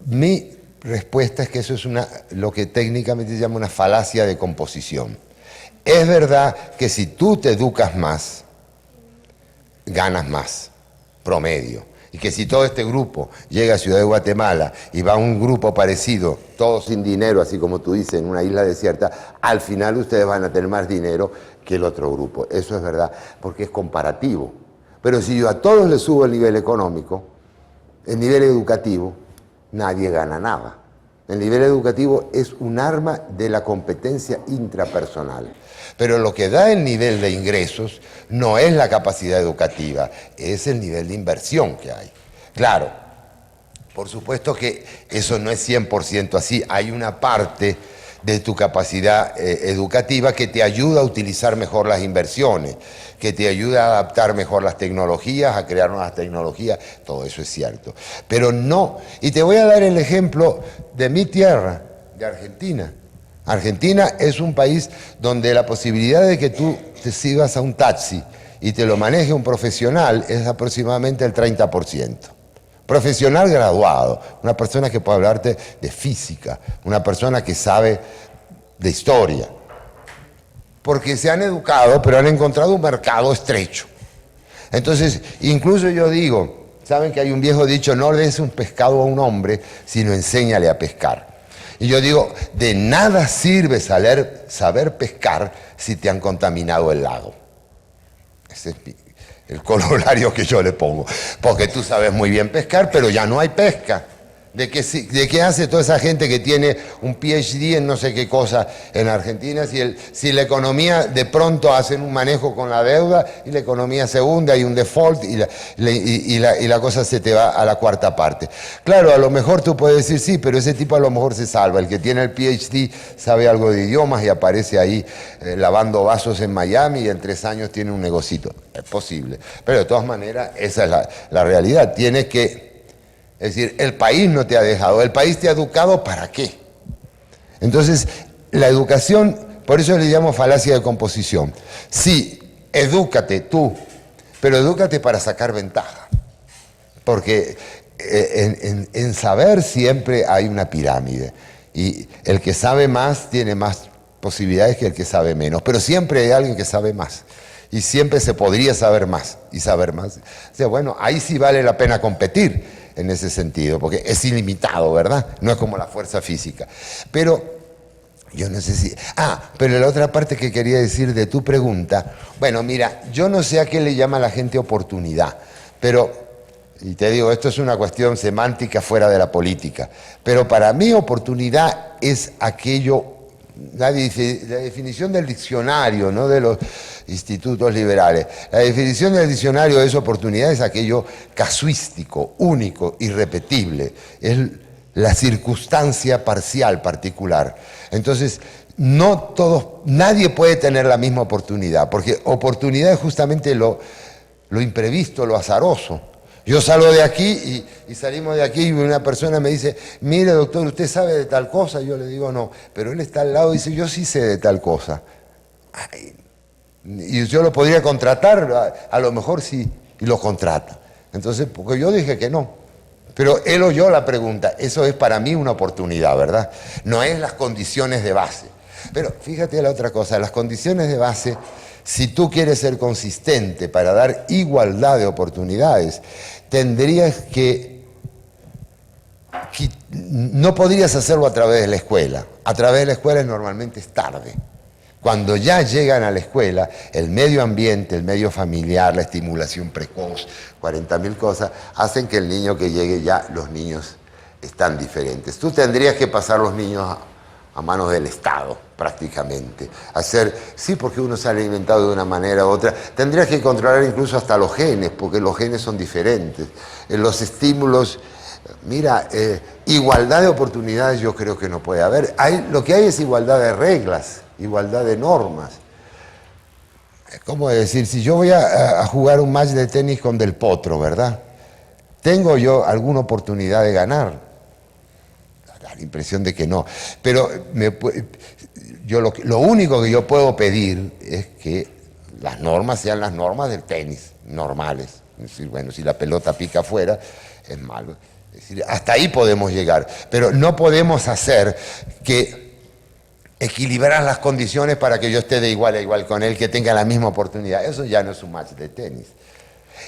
Mi respuesta es que eso es lo que técnicamente se llama una falacia de composición. Es verdad que si tú te educas más, ganas más, promedio. Y que si todo este grupo llega a Ciudad de Guatemala y va a un grupo parecido, todos sin dinero, así como tú dices, en una isla desierta, al final ustedes van a tener más dinero que el otro grupo. Eso es verdad, porque es comparativo. Pero si yo a todos les subo el nivel económico, el nivel educativo, nadie gana nada. El nivel educativo es un arma de la competencia intrapersonal. Pero lo que da el nivel de ingresos no es la capacidad educativa, es el nivel de inversión que hay. Claro, Por supuesto que eso no es 100% así. Hay una parte de tu capacidad educativa que te ayuda a utilizar mejor las inversiones, que te ayuda a adaptar mejor las tecnologías, a crear nuevas tecnologías. Todo eso es cierto. Pero no. Y te voy a dar el ejemplo de mi tierra, de Argentina. Argentina es un país donde la posibilidad de que tú te subas a un taxi y te lo maneje un profesional es aproximadamente el 30%. Profesional graduado, una persona que puede hablarte de física, una persona que sabe de historia. Porque se han educado, pero han encontrado un mercado estrecho. Entonces, incluso yo digo, saben que hay un viejo dicho, no le des un pescado a un hombre, sino enséñale a pescar. Y yo digo, de nada sirve saber pescar si te han contaminado el lago. Ese es el corolario que yo le pongo. Porque tú sabes muy bien pescar, pero ya no hay pesca. ¿De qué hace toda esa gente que tiene un PhD en no sé qué cosa en Argentina si la economía de pronto hacen un manejo con la deuda y la economía se hunde, hay un default y la cosa se te va a la cuarta parte? Claro, a lo mejor tú puedes decir sí, pero ese tipo a lo mejor se salva. El que tiene el PhD sabe algo de idiomas y aparece ahí lavando vasos en Miami y en 3 años tiene un negocito. Es posible. Pero de todas maneras, esa es la realidad. Tienes que... Es decir, el país no te ha dejado, el país te ha educado ¿para qué? Entonces, la educación, por eso le llamo falacia de composición. Sí, edúcate tú, pero edúcate para sacar ventaja. Porque en saber siempre hay una pirámide. Y el que sabe más tiene más posibilidades que el que sabe menos. Pero siempre hay alguien que sabe más. Y siempre se podría saber más y saber más. O sea, bueno, ahí sí vale la pena competir en ese sentido, porque es ilimitado, ¿verdad? No es como la fuerza física. Pero yo no sé si... pero la otra parte que quería decir de tu pregunta, bueno, mira, yo no sé a qué le llama la gente oportunidad, pero, y te digo, esto es una cuestión semántica fuera de la política, pero para mí oportunidad es aquello... La definición del diccionario, no de los institutos liberales. La definición del diccionario es oportunidad, es aquello casuístico, único, irrepetible. Es la circunstancia parcial, particular. Entonces, nadie puede tener la misma oportunidad, porque oportunidad es justamente lo imprevisto, lo azaroso. Yo salgo de aquí y salimos de aquí y una persona me dice, mire doctor, ¿usted sabe de tal cosa? Yo le digo no, pero él está al lado y dice, yo sí sé de tal cosa. Ay, y yo lo podría contratar, a lo mejor sí, y lo contrata. Entonces, porque yo dije que no. Pero él oyó la pregunta, eso es para mí una oportunidad, ¿verdad? No es las condiciones de base. Pero fíjate la otra cosa, las condiciones de base... Si tú quieres ser consistente para dar igualdad de oportunidades, tendrías no podrías hacerlo a través de la escuela. A través de la escuela normalmente es tarde. Cuando ya llegan a la escuela, el medio ambiente, el medio familiar, la estimulación precoz, 40.000 cosas, hacen que el niño que llegue ya, los niños están diferentes. Tú tendrías que pasar los niños a manos del Estado, prácticamente. Sí, porque uno se ha alimentado de una manera u otra. Tendrías que controlar incluso hasta los genes, porque los genes son diferentes. Los estímulos, mira, igualdad de oportunidades yo creo que no puede haber. Lo que hay es igualdad de reglas, igualdad de normas. ¿Cómo decir? Si yo voy a jugar un match de tenis con Del Potro, ¿verdad? ¿Tengo yo alguna oportunidad de ganar? La impresión de que no. Pero lo único que yo puedo pedir es que las normas sean las normas del tenis, normales. Es decir, bueno, si la pelota pica afuera, es malo. Es decir, hasta ahí podemos llegar. Pero no podemos hacer que equilibrar las condiciones para que yo esté de igual a igual con él, que tenga la misma oportunidad. Eso ya no es un match de tenis.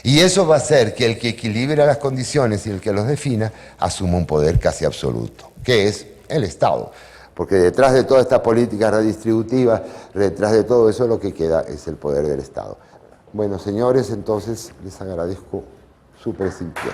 Y eso va a hacer que el que equilibra las condiciones y el que los defina asuma un poder casi absoluto, que es el Estado. Porque detrás de toda esta política redistributiva, detrás de todo eso lo que queda es el poder del Estado. Bueno, señores, entonces les agradezco su presencia.